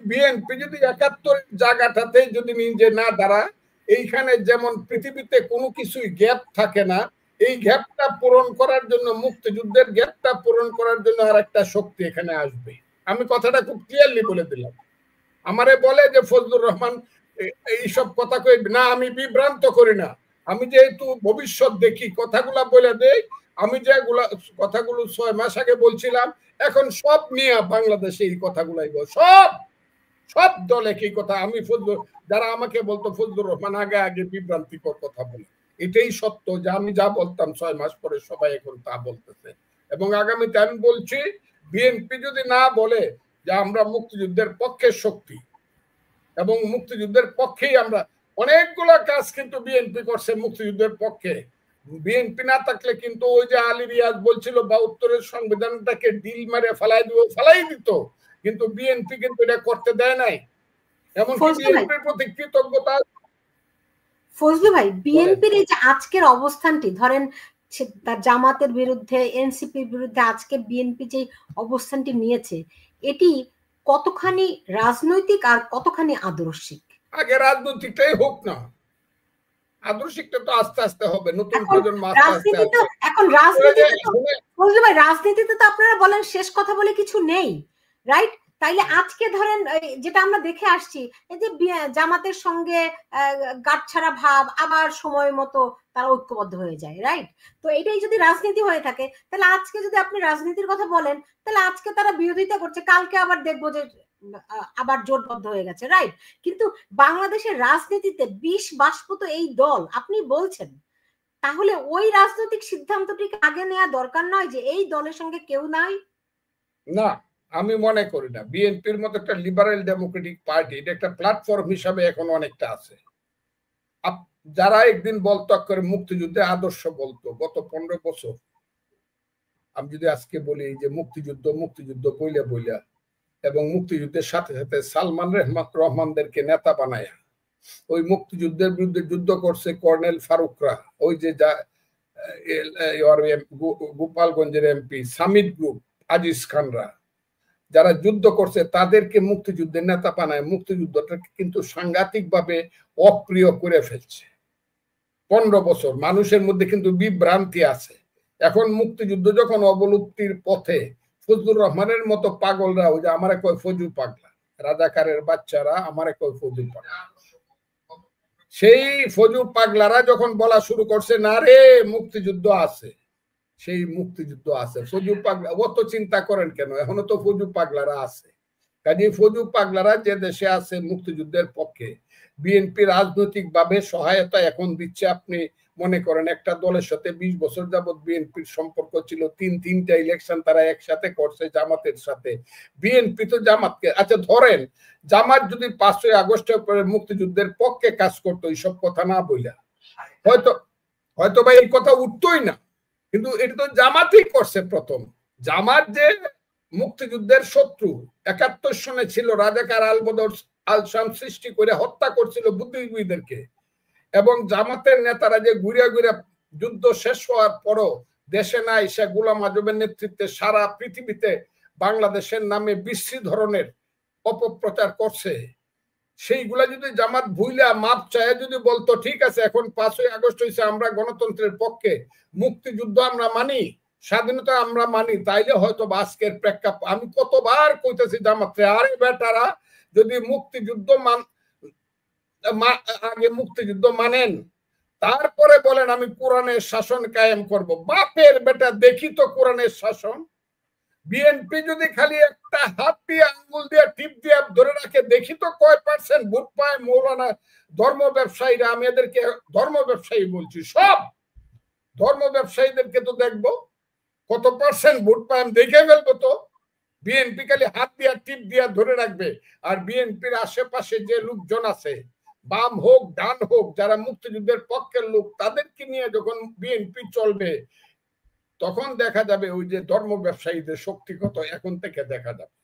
বিএনপি যদি 71 জায়গাটাতে যদি নিজে না দাঁড়ায়, এইখানে যেমন পৃথিবীতে কোনো কিছুই গ্যাপ থাকে না, এই গ্যাপটা পূরণ করার জন্য, মুক্তিযুদ্ধের গ্যাপটা পূরণ করার জন্য আর একটা শক্তি এখানে আসবে। আমি কথাটা খুব ক্লিয়ারলি বলে দিলাম। আমারে বলে যে ফজলুর রহমান এইসব কথা কই না, আমি বিভ্রান্ত করি না, আমি যেহেতু ভবিষ্যৎ দেখি কথাগুলা বলে দেই, আমি যে কথাগুলো 6 মাস আগে বলছিলাম, এখন সব নিয়ে বাংলাদেশে এই কথাগুলাই বল, সব দল একই কথা। আমি যারা আমাকে বলতো ফজলুর রহমান আগে বিভ্রান্তিকর কথা বলে, এটাই সত্য যে আমি যা বলতাম 6 মাস পরে সবাই এখন তা বলতেছে। এবং আগামীতে আমি বলছি, বিএনপি যদি না বলে যে আমরা মুক্তিযুদ্ধের পক্ষের শক্তি এবং মুক্তিযুদ্ধের পক্ষেই আমরা, অনেকগুলা কাজ কিন্তু বিএনপি করছে মুক্তিযুদ্ধের পক্ষে, বিএনপি না থাকলে কিন্তু ওই যে আলী রিয়াজ বলছিল 72-এর সংবিধানটাকে ডিল মারে ফেলাই দিত, কিন্তু বিএনপি কিন্তু এটা করতে দেয় নাই। এমনকি বিএনপির প্রতি কৃতজ্ঞতা। ফজলু ভাই, বিএনপির এই যে আজকের অবস্থানটি, ধরেন জামাতের বিরুদ্ধে, এনসিপির বিরুদ্ধে আজকে বিএনপি যে অবস্থানটি নিয়েছে, এটি কতখানি রাজনৈতিক আর কতখানি আদর্শিক? আগে রাজনৈতিকটাই হোক না, আদর্শিকটা তো আস্তে আস্তে হবে, নতুন প্রজন্ম আস্তে আস্তে আসবে। এখন রাজনীতিতে তো আপনারা বলেন শেষ কথা বলে কিছু নেই, রাইট? তাইলে আজকে ধরেন যেটা আমরা দেখে আসছি, এই যে জামাতের সঙ্গে গাঁটছাড়া ভাব, আবার সময় মতো তারা ঐক্যবদ্ধ হয়ে যায়, রাইট? তো এটাই যদি রাজনীতি হয়ে থাকে, তাহলে আজকে যদি আপনি রাজনীতির কথা বলেন, তাহলে আজকে তারা বিরোধিতা করছে, কালকে আবার দেখবো যে আবার জোটবদ্ধ হয়ে গেছে, রাইট? কিন্তু বাংলাদেশের রাজনীতিতে বিষ বাষ্প এই দল আপনি বলছেন, তাহলে ওই রাজনৈতিক সিদ্ধান্তটিকে আগে নেওয়া দরকার নয় যে এই দলের সঙ্গে কেউ নাই? না, আমি মনে করি না। বিএনপির মতো একটা লিবারেল ডেমোক্রেটিক পার্টি, এটা একটা প্ল্যাটফর্ম হিসাবে এখন অনেকটা আছে। যারা একদিন বলতো করে মুক্তিযুদ্ধে আদর্শ বলতো গত 15 বছর, আমি যদি আজকে বলি যে মুক্তিযুদ্ধ মুক্তিযুদ্ধ বইলা বইলা, এবং মুক্তিযুদ্ধের সাথে সাথে সালমান রহমানদেরকে নেতা বানায় ওই মুক্তিযুদ্ধের বিরুদ্ধে যুদ্ধ করছে কর্নেল ফারুকরা, ওই যে গোপালগঞ্জের এমপি সামিদ গ্রুপ, আজিজ খানরা, যারা যুদ্ধ করছে তাদেরকে মুক্তিযুদ্ধের নেতা বানায় মুক্তিযুদ্ধটাকে কিন্তু সাংঘাতিক ভাবে অপ্রিয় করে ফেলছে। 15 বছর মানুষের মধ্যে কিন্তু বিভ্রান্তি আছে। এখন মুক্তিযুদ্ধ যখন অবলুপ্তির পথে, ফজলুর রহমানের মতো পাগলরা, ওই যে আমারে কয় ফজু পাগলা, রাজাকারের বাচ্চারা আমারে কয় ফজু পাগলা, সেই ফজু পাগলারা যখন বলা শুরু করছে না রে মুক্তিযুদ্ধ আছে, সেই মুক্তিযুদ্ধ আছে, ফজু পাগলা অত চিন্তা করেন কেন, এখনো তো ফজু পাগলারা আছে। কাজে ফজু পাগলারা যে দেশে আছে মুক্তিযুদ্ধের পক্ষে, বিএনপি রাজনৈতিক ভাবে সহায়তা এখন দিচ্ছে। আপনি মনে করেন একটা দলের সাথে 20 বছর যাবৎ বিএনপির সম্পর্ক ছিল, তিনটা ইলেকশন তারা একসাথে করছে জামাতের সাথে। বিএনপি তো জামাতকে, আচ্ছা ধরেন জামাত যদি 5ই আগস্টের পরে মুক্তিযুদ্ধের পক্ষে কাজ করতো, এইসব কথা না বইলা হয়তো ভাই এই কথা উঠতোই না, কিন্তু এটা তো জামাতই করছে প্রথম। জামাত যে মুক্তিযুদ্ধের শত্রু, 71 সনে ছিল, রাজাকার আলবদর আলসাম সৃষ্টি করে হত্যা করছিল বুদ্ধিজীবীদেরকে, এবং জামাতের নেতারা যে ঘুরে ঘুরে যুদ্ধ শেষ হওয়ার পরও দেশে না এসে গোলাম আজমের নেতৃত্বে সারা পৃথিবীতে বাংলাদেশের নামে বিশ্রী ধরনের অপপ্রচার করছে, সেইগুলা যদি জামাত ভুইলা মাপ চায় যদি বলতো ঠিক আছে এখন 5ই আগস্ট হয়েছে, আমরা গণতন্ত্রের পক্ষে, মুক্তিযুদ্ধ আমরা মানি, স্বাধীনতা আমরা মানি, তাইলে হয়তো আজকের প্রেক্ষাপট। আমি কতবার কইতেছি জামাতরে, আরে বেটারা যদি মুক্তিযুদ্ধ আগে মুক্তিযুদ্ধ মানেন, তারপরে বলেন আমি কোরআনের শাসন কায়েম করব, বাপের বেটা দেখি তো কোরআনের শাসন। বিএনপি যদি খালি একটা হাত দিয়ে আঙ্গুল দিয়ে টিপ দিয়ে ধরে রাখে, দেখি তো কয় পার্সেন্ট ভোট পায় মৌলানা ধর্ম ব্যবসায়ীরা, আমি এদেরকে ধর্ম ব্যবসায়ী বলছি, সব ধর্ম ব্যবসায়ীদেরকে তো দেখবো কত পার্সেন্ট ভোট পায়, আমি দেখে ফেলবো তো। বিএনপি খালি হাত দিয়া টিপ দিয়া ধরে রাখবে, আর বিএনপির আশেপাশে যে লোকজন আছে, বাম হোক ডান হোক, যারা মুক্তিযুদ্ধের পক্ষের লোক, তাদেরকে নিয়ে যখন বিএনপি চলবে, তখন দেখা যাবে ওই যে ধর্ম ব্যবসায়ীদের শক্তি কত এখন থেকে দেখা যাবে।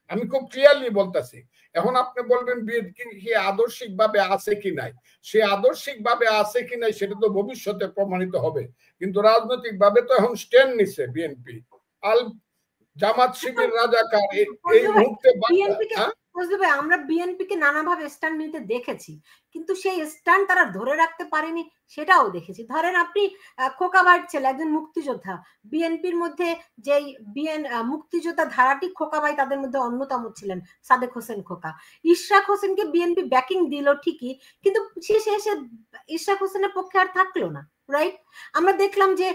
আমি খুব ক্লিয়ারলি বলতেছি। এখন আপনি বলবেন বিএনপি কি আদর্শিক ভাবে আছে কি নাই, সে আদর্শিক ভাবে আছে কি নাই সেটা তো ভবিষ্যতে প্রমাণিত হবে, কিন্তু রাজনৈতিক ভাবে তো এখন স্ট্যান্ড নিছে বিএনপি। আল জামাত শিবির রাজাকার এই মুহূর্তে আমরা বিএনপিকে নানাভাবে স্ট্যান্ড নিতে দেখেছি, কিন্তু সেই স্ট্যান্ড তারা ধরে রাখতে পারেনি সেটাও দেখেছি। ধরেন আপনি খোকা ভাইয়ের ছেলে, একজন মুক্তিযোদ্ধা, বিএনপির মধ্যে যেই মুক্তিযোদ্ধা ধারাটি, খোকা ভাই তাদের মধ্যে অন্যতম ছিলেন, সাদেক হোসেন খোকা। ইশরাক হোসেনকে বিএনপি ব্যাকিং দিল ঠিকই, কিন্তু শেষে এসে ইশরাক হোসেনের পক্ষে আর থাকলো না, রাইট? আমরা দেখলাম যে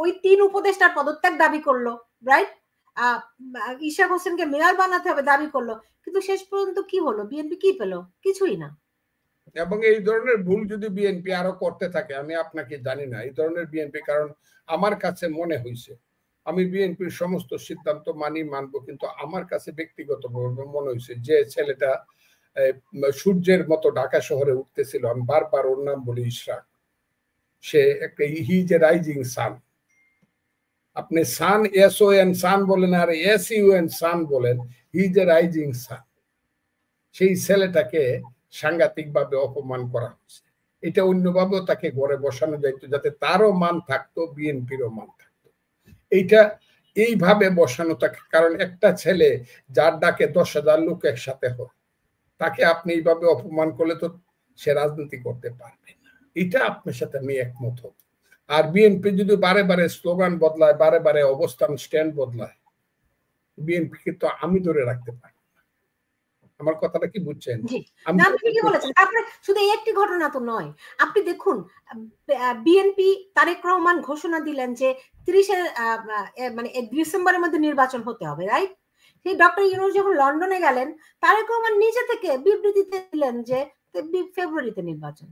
ওই 3 উপদেষ্টার পদত্যাগ দাবি করলো, রাইট? ইশরাক হোসেনকে মেয়র বানাতে হবে দাবি করলো, কিন্তু শেষ পর্যন্ত কি হলো? বিএনপি কি পেল? কিছুই না। এবং এই ধরনের ভুল যদি বিএনপি আরো করতে থাকে, আমি আপনাকে জানি না এই ধরনের বিএনপি, কারণ আমার কাছে মনে হয়েছে, আমি বিএনপির সমস্ত সিদ্ধান্ত মানবো, কিন্তু আমার কাছে ব্যক্তিগতভাবে মনে হয়েছে যে ছেলেটা সূর্যের মতো ঢাকা শহরে উঠতেছিল, আমি বারবার ওর নাম বলি ইশরাক, সে একটা হিজ এ রাইজিং সান। আপনি সান SON সান বলেন আর SUN সান বলেন, হিজ এ রাইজিং সান। সেই ছেলেটাকে সাংঘাতিক ভাবে অপমান করা হচ্ছে। এটা অন্যভাবেও তাকে ঘরে বসানো যাইতো, যাতে তারও মান থাকতো, বিএনপিরও মান থাকতো। এইভাবে বসানো থাকে, কারণ একটা ছেলে যার ডাকে 10,000 লোক একসাথে হয়, তাকে আপনি এইভাবে অপমান করলে তো সে রাজনীতি করতে পারবে না। এটা আপনার সাথে আমি একমত হব। আর বিএনপি যদি বারে বারে স্লোগান বদলায়, বারে বারে অবস্থান স্ট্যান্ড বদলায়, বিএনপিকে তো আমি ধরে রাখতে পারি। আমার কথাটা কি বুঝছেন? না, আপনি ঠিকই বলেছেন। তারপরে শুধু এই একটি ঘটনা তো নয়, আপনি দেখুন বিএনপি তারেক রহমান ঘোষণা দিলেন যে 30 মানে ডিসেম্বরের মধ্যে নির্বাচন হতে হবে, রাইট? সেই ডক্টর ইউনূস যখন লন্ডনে গেলেন, তারেক রহমান নিজে থেকে বিবৃতিতে দিলেন যে ফেব্রুয়ারিতে নির্বাচন।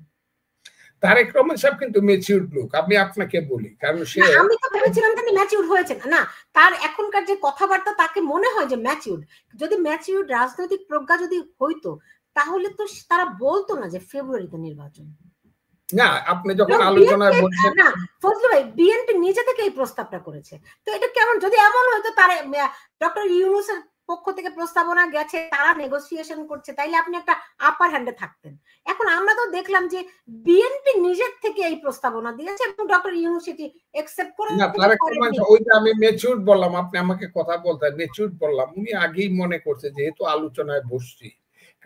তারেক রহমান সাহেব কিন্তু ম্যাচিউরড লোক, আমি আপনাকে বলি, কারণ সে, আমি তো ভেবেছিলাম তিনি ম্যাচিউরড হয়েছেন না, তার এখনকার যে কথাবার্তা তাকে মনে হয় যে ম্যাচিউরড। যদি ম্যাচিউরড রাজনৈতিক প্রজ্ঞা যদি হইতো তাহলে তো তারা বলতো না যে ফেব্রুয়ারিতে নির্বাচন। না, আপনি যখন আলোচনায় বলছেন, না ফজলু ভাই বিএনপি নিজে থেকে এই প্রস্তাবটা করেছে, তো এটা কেমন? যদি এমন হয়তো তার ডক্টর ইউনূসের পক্ষ থেকে প্রস্তাবনা গেছে, তারা নেগোসিয়েশন করছে, তাইলে আপনি একটা আপার হ্যান্ডে থাকতেন। এখন আমরা তো দেখলাম যে বিএনপি নিজের থেকে এই প্রস্তাবনা দিয়েছে এবং ডক্টর ইউনূস এটি অ্যাকসেপ্ট করে। না, তারেক রহমান ওই যে আমি ম্যাচিউরড বললাম, আপনি আমাকে কথা বলতে ম্যাচিউরড বললাম, উনি আগেই মনে করছে যেহেতু আলোচনায় বসছি,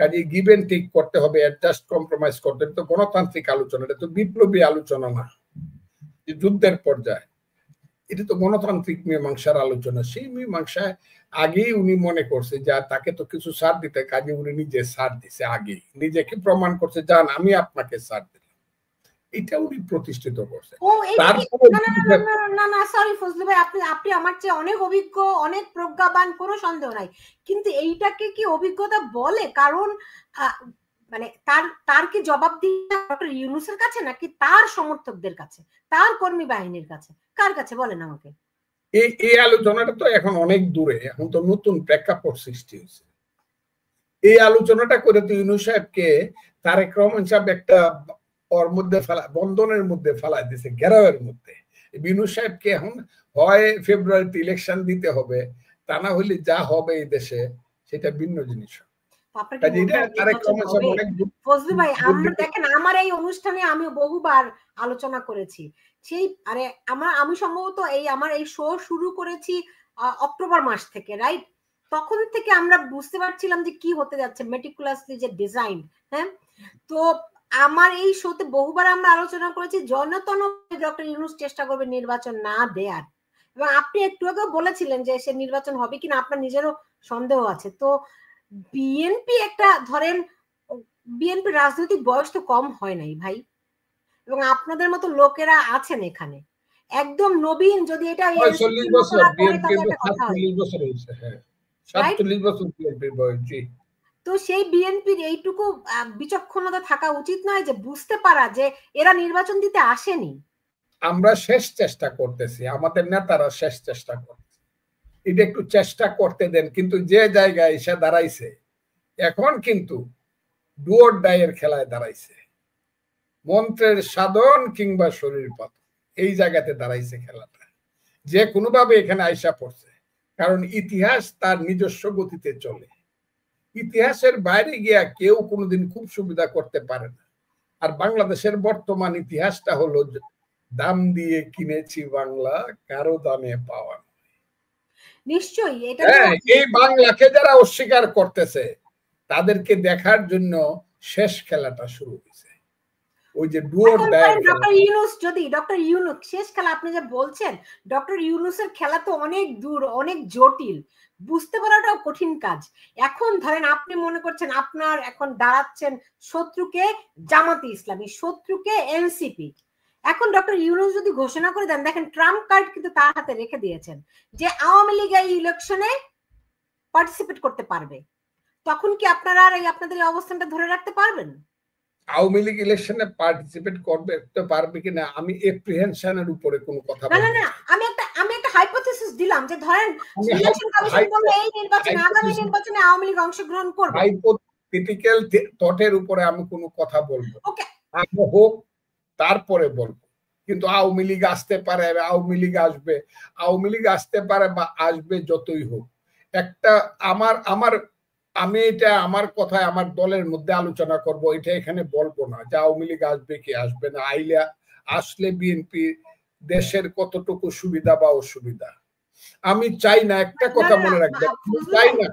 কাজে গিভ এন্ড টেক করতে হবে, অ্যাডজাস্ট কম্প্রোমাইজ করতে হবে। তো গণতান্ত্রিক আলোচনা, এটা তো বিপ্লবী আলোচনা না, যুদ্ধের পর্যায়ে। এটা তো গণতান্ত্রিক মীমাংসার আলোচনা। সেই মীমাংসায় আগেই উনি মনে করছে যে তাকে তো কিছু ছাড় দিতে, কাজে উনি নিজে ছাড় দিছে, আগেই নিজেকে প্রমাণ করছে, যান আমি আপনাকে ছাড় দিলাম। এটা উনি প্রতিষ্ঠিত করছে। না না সরি ফজলু ভাই, আপনি আমার চেয়ে অনেক অভিজ্ঞ, অনেক প্রজ্ঞাবান, কোনো সন্দেহ নাই, কিন্তু এইটাকে কি অভিজ্ঞতা বলে? কারণ মানে তার কি জবাব দিয়ে ডক্টর ইউনূসের কাছে, নাকি তার সমর্থকদের কাছে, তার কর্মী বাহিনীর কাছে, কার কাছে বলেন আমাকে? এই আলোচনাটা তো এখন অনেক দূরে, এখন তো নতুন প্রেক্ষাপট সৃষ্টি হয়েছে। এই আলোচনাটা করে তো ইউনূস সাহেবকে তারেক রহমান সাহেব একটা ওর মধ্যে বন্ধনের মধ্যে ফেলাই দিছে, ঘেরাওয়ের মধ্যে। ইউনূস সাহেবকে এখন হয় ফেব্রুয়ারিতে ইলেকশন দিতে হবে, তা না হলে যা হবে এই দেশে সেটা ভিন্ন জিনিস। ফজলু ভাই আমরা দেখেন, আমার এই অনুষ্ঠানে আমি বহুবার আলোচনা করেছি সেই, আরে আমি সম্ভবত আমার এই শো শুরু করেছি অক্টোবর মাস থেকে, রাইট? তখন থেকে আমরা বুঝতে পারছিলাম যে কি হতে যাচ্ছে, মেটিকুলাসলি যে ডিজাইন। হ্যাঁ, তো আমার এই শোতে বহুবার আমরা আলোচনা করেছি জনতন ডক্টর ইউনূস চেষ্টা করবে নির্বাচন না দেয়ার, এবং আপনি একটু আগে বলেছিলেন যে সে নির্বাচন হবে কিনা আপনার নিজেরও সন্দেহ আছে। তো বিএনপি একটা ধরেন, বিএনপি রাজনৈতিক বয়স তো কম হয় নাই ভাই, এবং আপনাদের মতো লোকেরা আছেন এখানে একদম নবীন। যদি এটা 40 বছর বিএনপি 47 বছর হয়েছে, হ্যাঁ 47 বছর বিএনপির বয়স। জি, তো সেই বিএনপির এইটুকু বিচক্ষণতা থাকা উচিত নয় যে বুঝতে পারা যে এরা নির্বাচন দিতে আসেনি। আমরা শেষ চেষ্টা করতেছি, আমাদের নেতারা শেষ চেষ্টা করতেছে, এটা একটু চেষ্টা করতে দেন। কিন্তু যে জায়গায় এসে দাঁড়াইছে এখন, কিন্তু ডুয়োর ডাইয়ের খেলায় দাঁড়াইছে, মন্ত্রের সাধন কিংবা শরীর পাত, এই জায়গাতে দাঁড়াইছে খেলাটা। যে কোনোভাবে এখানে আইসা পড়ছে, কারণ ইতিহাস তার নিজস্ব গতিতে চলে। ইতিহাসের বাইরে গিয়া কেউ কোনোদিন খুব সুবিধা করতে পারে না। আর বাংলাদেশের বর্তমান ইতিহাসটা হলো, দাম দিয়ে কিনেছি বাংলা, কারো দামে পাওয়া। নিশ্চয়ই এটা এই বাংলাকে যারা অস্বীকার করতেছে তাদেরকে দেখার জন্য শেষ খেলাটা শুরু হয়েছে, ওই যে ডুয়োর ডায়ার। ডক্টর ইউনূস, যদি ডক্টর ইউনূস শেষ খেলা আপনি যে বলছেন, ডক্টর ইউনূসের খেলা তো অনেক দূর, অনেক জটিল, বুঝতে পারাটাও কঠিন কাজ। এখন ধরেন আপনি মনে করছেন আপনার এখন দাঁড়াচ্ছেন শত্রুকে জামাতে ইসলামী, শত্রুকে এনসিপি। এখন ডক্টর ইউনূস যদি ঘোষণা করে দেন, দেখেন ট্রাম্প কার্ড কিন্তু তার হাতে রেখে দিয়েছেন যে আওয়ামী লীগ এই ইলেকশনে পার্টিসিপেট করতে পারবে, তখন কি আপনারা আর আপনাদের এই অবস্থানটা ধরে রাখতে পারবেন? আওয়ামী লীগ ইলেকশনে পার্টিসিপেট করবে তো পারবে কিনা আমি এপ্রিহেনশনের উপরে কোনো কথা বলবো না। আমি একটা হাইপোথেসিস দিলাম যে ধরেন ইলেকশন কমিশন বলল এই নির্বাচনে, আগামী নির্বাচনে আওয়ামী লীগ অংশগ্রহণ করবে, হাইপোথেটিক্যাল থটের উপরে আমি কোনো কথা বলবো ওকে হোক, তারপরে বলবো। কিন্তু আওয়ামী লীগ আসতে পারে, আওয়ামী লীগ আসবে, আওয়ামী লীগ আসতে পারে বা আসবে, যতই হোক একটা আমি এটা আমার কথায় আমার দলের মধ্যে আলোচনা করব, এটা এখানে বলবো না যে আওয়ামী লীগ আসবে কি আসবে না। আসলে বিএনপি দেশের কতটুকু সুবিধা বা অসুবিধা, আমি চাই না, একটা কথা মনে রাখবেন, চাই না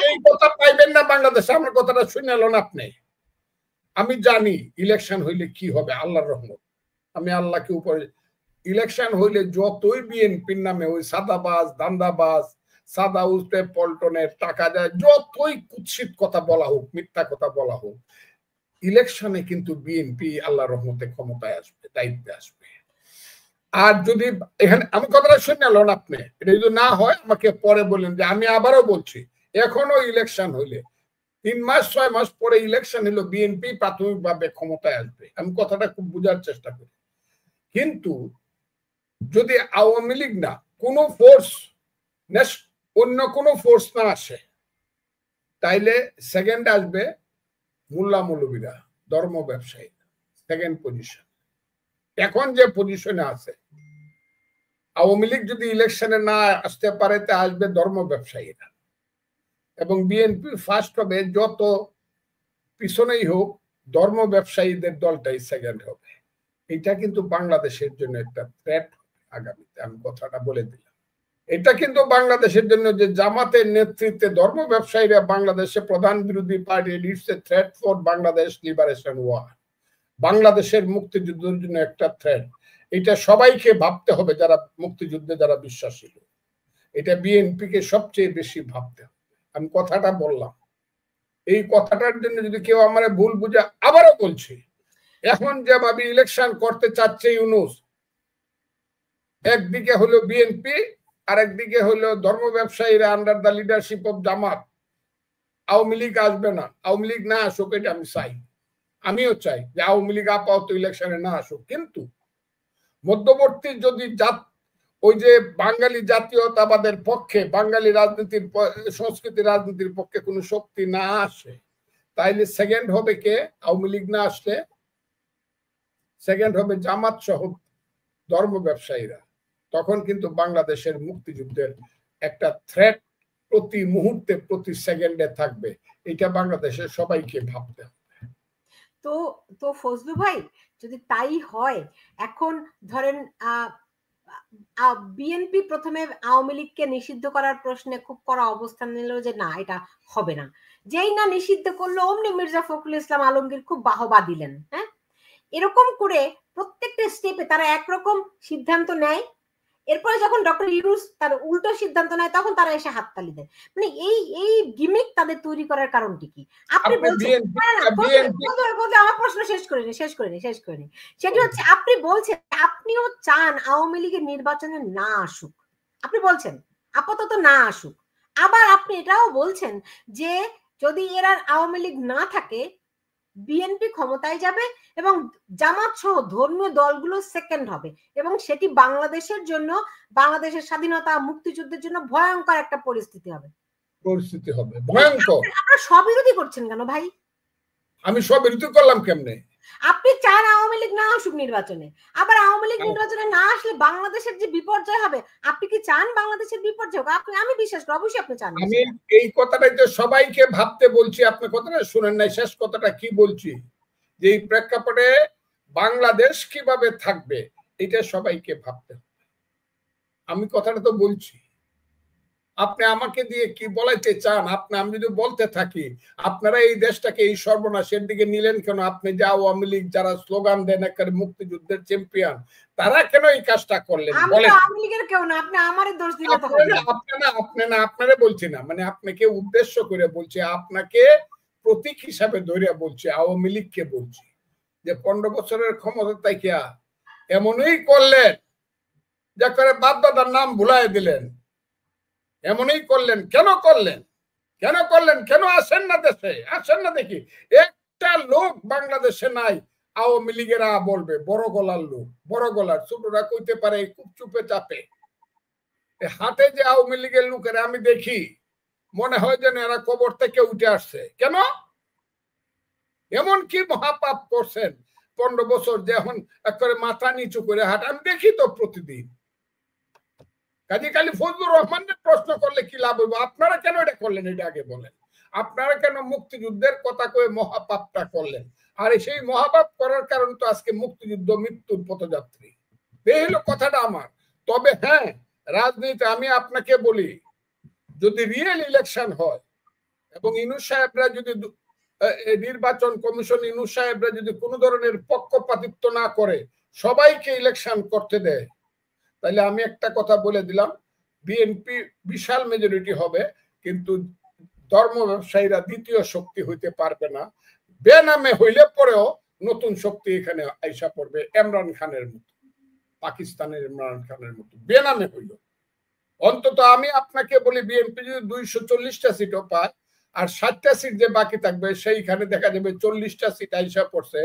এই কথা পাইবেন না বাংলাদেশে। আমার কথাটা শুনে এলেন আপনি। আমি জানি ইলেকশন হইলে কি হবে, আল্লাহর রহমত। আমি আল্লাহকে উপরে, ইলেকশন হইলে যতই বিএনপির নামে ওই সাদাবাজ দান্দাবাজ সাদা উস্তে পল্টনের টাকা যায়, যতই কুৎসিত কথা বলা হোক, মিথ্যা কথা বলা হোক, ইলেকশনে কিন্তু বিএনপি আল্লাহর রহমতে ক্ষমতায় আসবে, দায়িত্বে আসবে। আর যদি এখানে আমি কথাটা শুনে এলেন আপনি, এটা যদি না হয় আমাকে পরে বলেন। যে আমি আবারও বলছি, এখনো ইলেকশন হইলে 3 মাস 6 মাস পরে ইলেকশন হলো, বিএনপি প্রাথমিকভাবে ক্ষমতায় আসবে। আমি কথাটা খুব বোঝার চেষ্টা করি। কিন্তু যদি আওয়ামী লীগ না কোনো ফোর্স, অন্য কোনো ফোর্স না আসে, তাইলে সেকেন্ড আসবে মোল্লা মৌলবীরা, ধর্ম ব্যবসায়ী, সেকেন্ড পজিশন। এখন যে পজিশনে আছে, আওয়ামী লীগ যদি ইলেকশনে না আসতে পারে, তা আসবে ধর্ম ব্যবসায়ীরা, এবং বিএনপি ফার্স্ট হবে। যত পিছনেই হোক, ধর্ম ব্যবসায়ীদের দলটাই সেকেন্ড হবে। এটা কিন্তু বাংলাদেশের জন্য একটা থ্রেট আগামীতে, আমি কথাটা বলে দিলাম। এটা কিন্তু বাংলাদেশের জন্য, যে জামাতের নেতৃত্বে ধর্ম ব্যবসায়ীরা বাংলাদেশে প্রধান বিরোধী party, it's a threat for Bangladesh liberation war, বাংলাদেশের মুক্তিযুদ্ধের জন্য একটা থ্রেট। এটা সবাইকে ভাবতে হবে, যারা মুক্তিযুদ্ধে যারা বিশ্বাসী। এটা বিএনপি কে সবচেয়ে বেশি ভাবতে হবে। আমি কথাটা বললাম, এই কথাটার জন্য যদি কেউ আমার ভুল বুঝে, আবারও বলছি, এখন যেভাবে ইলেকশন করতে চাচ্ছে ইউনূস, একদিকে হলো বিএনপি আর একদিকে হলো ধর্ম ব্যবসায়ীরা আন্ডার দ্য লিডারশিপ অফ জামাত। আওয়ামী লীগ আসবে না, আওয়ামী লীগ না আসুক, এটা আমি চাই। আমিও চাই যে আওয়ামী লীগ আপাতত ইলেকশনে না আসুক, কিন্তু মধ্যবর্তী যদি ওই যে বাঙালি জাতীয়তাবাদের পক্ষে, বাঙালি রাজনীতির সংস্কৃতি রাজনীতির পক্ষে কোনো শক্তি না আসে, তাইলে সেকেন্ড হবে কে? আওয়ামী লীগ না আসলে সেকেন্ড হবে জামাত সহ ধর্ম ব্যবসায়ীরা। তখন কিন্তু বাংলাদেশের মুক্তিযুদ্ধের একটা থ্রেট প্রতি মুহূর্তে, প্রতি সেকেন্ডে থাকবে। এটা বাংলাদেশের সবাইকে ভাবতে হবে। তো ফজলু ভাই, যদি তাই হয়, এখন ধরেন বিএনপি প্রথমে আওয়ামী লীগকে নিষিদ্ধ করার প্রশ্নে খুব কড়া অবস্থান নিল, যে না, এটা হবে না। যেই না নিষিদ্ধ করলো, অমনি মির্জা ফখরুল ইসলাম আলমগীর খুব বাহবা দিলেন। হ্যাঁ, এরকম করে প্রত্যেকটা স্টেপে তারা একরকম সিদ্ধান্ত নেয়, এরপরে যখন ডক্টর ইউনূস তার উল্টো সিদ্ধান্ত নেয়, তখন তারা এসে হাততালি দেয়। মানে এই গিমিক তাদের তৈরি করার কারণটি কি? আপনি বলছেন, আমার প্রশ্ন শেষ করিনি। সেটি হচ্ছে, আপনি বলছেন আপনিও চান আওয়ামী লীগের নির্বাচনে না আসুক, আপনি বলছেন আপাতত না আসুক। আবার আপনি এটাও বলছেন যে যদি এরা আওয়ামী লীগ না থাকে, বিএনপি ক্ষমতায় যাবে এবং জামাত সহ ধর্মীয় দলগুলো সেকেন্ড হবে, এবং সেটি বাংলাদেশের জন্য, বাংলাদেশের স্বাধীনতা মুক্তিযুদ্ধের জন্য ভয়ঙ্কর একটা পরিস্থিতি হবে। ভয়ঙ্কর। আপনারা স্ববিরোধী করছেন কেন ভাই? আমি স্ববিরোধী করলাম কেমনে? আপনি চান আওয়ামী লীগ না আসুক নির্বাচনে, আবার আওয়ামী লীগ নির্বাচনে না আসলে বাংলাদেশের যে বিপর্যয় হবে, আপনি কি চান বাংলাদেশের বিপর্যয় হোক? আমি বিশ্বাস করি অবশ্যই আপনি চান। আমি এই কথাটাই তো সবাইকে ভাবতে বলছি। আপনি কথাটা শুনেন নাই, শেষ কথাটা কি বলছি, যে এই প্রেক্ষাপটে বাংলাদেশ কিভাবে থাকবে, এটা সবাইকে ভাবতে হবে। আমি কথাটা তো বলছি, আপনি আমাকে দিয়ে কি বলাইতে চান? আমি যদি বলতে থাকি, আপনারা এই দেশটাকে এই সর্বনাশের দিকে নিলেন কেন? আপনি যে আওয়ামী লীগ যারা স্লোগান দেন একেবারে মুক্তিযুদ্ধের চ্যাম্পিয়ন, তারা কেন এই কাজটা করলেন? আপনারা বলছি না, মানে আপনাকে উদ্দেশ্য করে বলছি, আপনাকে প্রতীক হিসাবে ধরে বলছি, আওয়ামী লীগকে বলছি যে 15 বছরের ক্ষমতা তাইকিয়া এমনই করলেন, যা করে বাপ দাদার নাম ভুলাই দিলেন। এমনই করলেন। কেন করলেন? কেন আসেন না দেশে? আসেন না দেখি। একটা লোক বাংলাদেশে নাই আওয়ামী লীগেরা বলবে, বড় গলার লোক, বড় গলার, ছোটরা কইতে পারে খুব চুপে চাপে। হাটে যে আওয়ামী লীগের লোকেরা আমি দেখি, মনে হয় যেন এরা কবর থেকে উঠে আসছে। কেন? এমন কি মহাপাপ করছেন 15 বছর, যে এখন একবারে মাথা নিচু করে হাট? আমি দেখি তো প্রতিদিন। কাজী খালি ফজলুর রহমানের প্রশ্ন করলে কি লাভ হইব? আপনারা কেন এটা করলেন? এটা আগে বলেন। আপনারা কেন মুক্তিযুদ্ধের কথা কয়ে মহাপাপটা করলেন? আর সেই মহাপাপ করার কারণ তো আজকে মুক্তিযুদ্ধ মৃত্যুর পথযাত্রী। এই হলো কথাটা আমার। তবে হ্যাঁ, রাজনীতি আমি আপনাকে বলি, যদি রিয়েল ইলেকশন হয় এবং ইউনূস সাহেবরা যদি নির্বাচন কমিশন ইউনূস সাহেবরা যদি কোনো ধরনের পক্ষপাতিত্ব না করে সবাইকে ইলেকশন করতে দেয়, তাহলে আমি একটা কথা বলে দিলাম, বিএনপি বিশাল মেজরিটি হবে, কিন্তু ধর্ম ব্যবসায়ীরা দ্বিতীয় শক্তি হইতে পারবে না। বেনামে হইলে পরেও নতুন শক্তি এখানে আইসা পড়বে, ইমরান খানের মতো, পাকিস্তানের ইমরান খানের মতো বেনামে হইল। অন্তত আমি আপনাকে বলি, বিএনপি যদি 240টা সিটও পায় আর 60টা সিট যে বাকি থাকবে সেইখানে দেখা যাবে 40টা সিট আইসা পড়ছে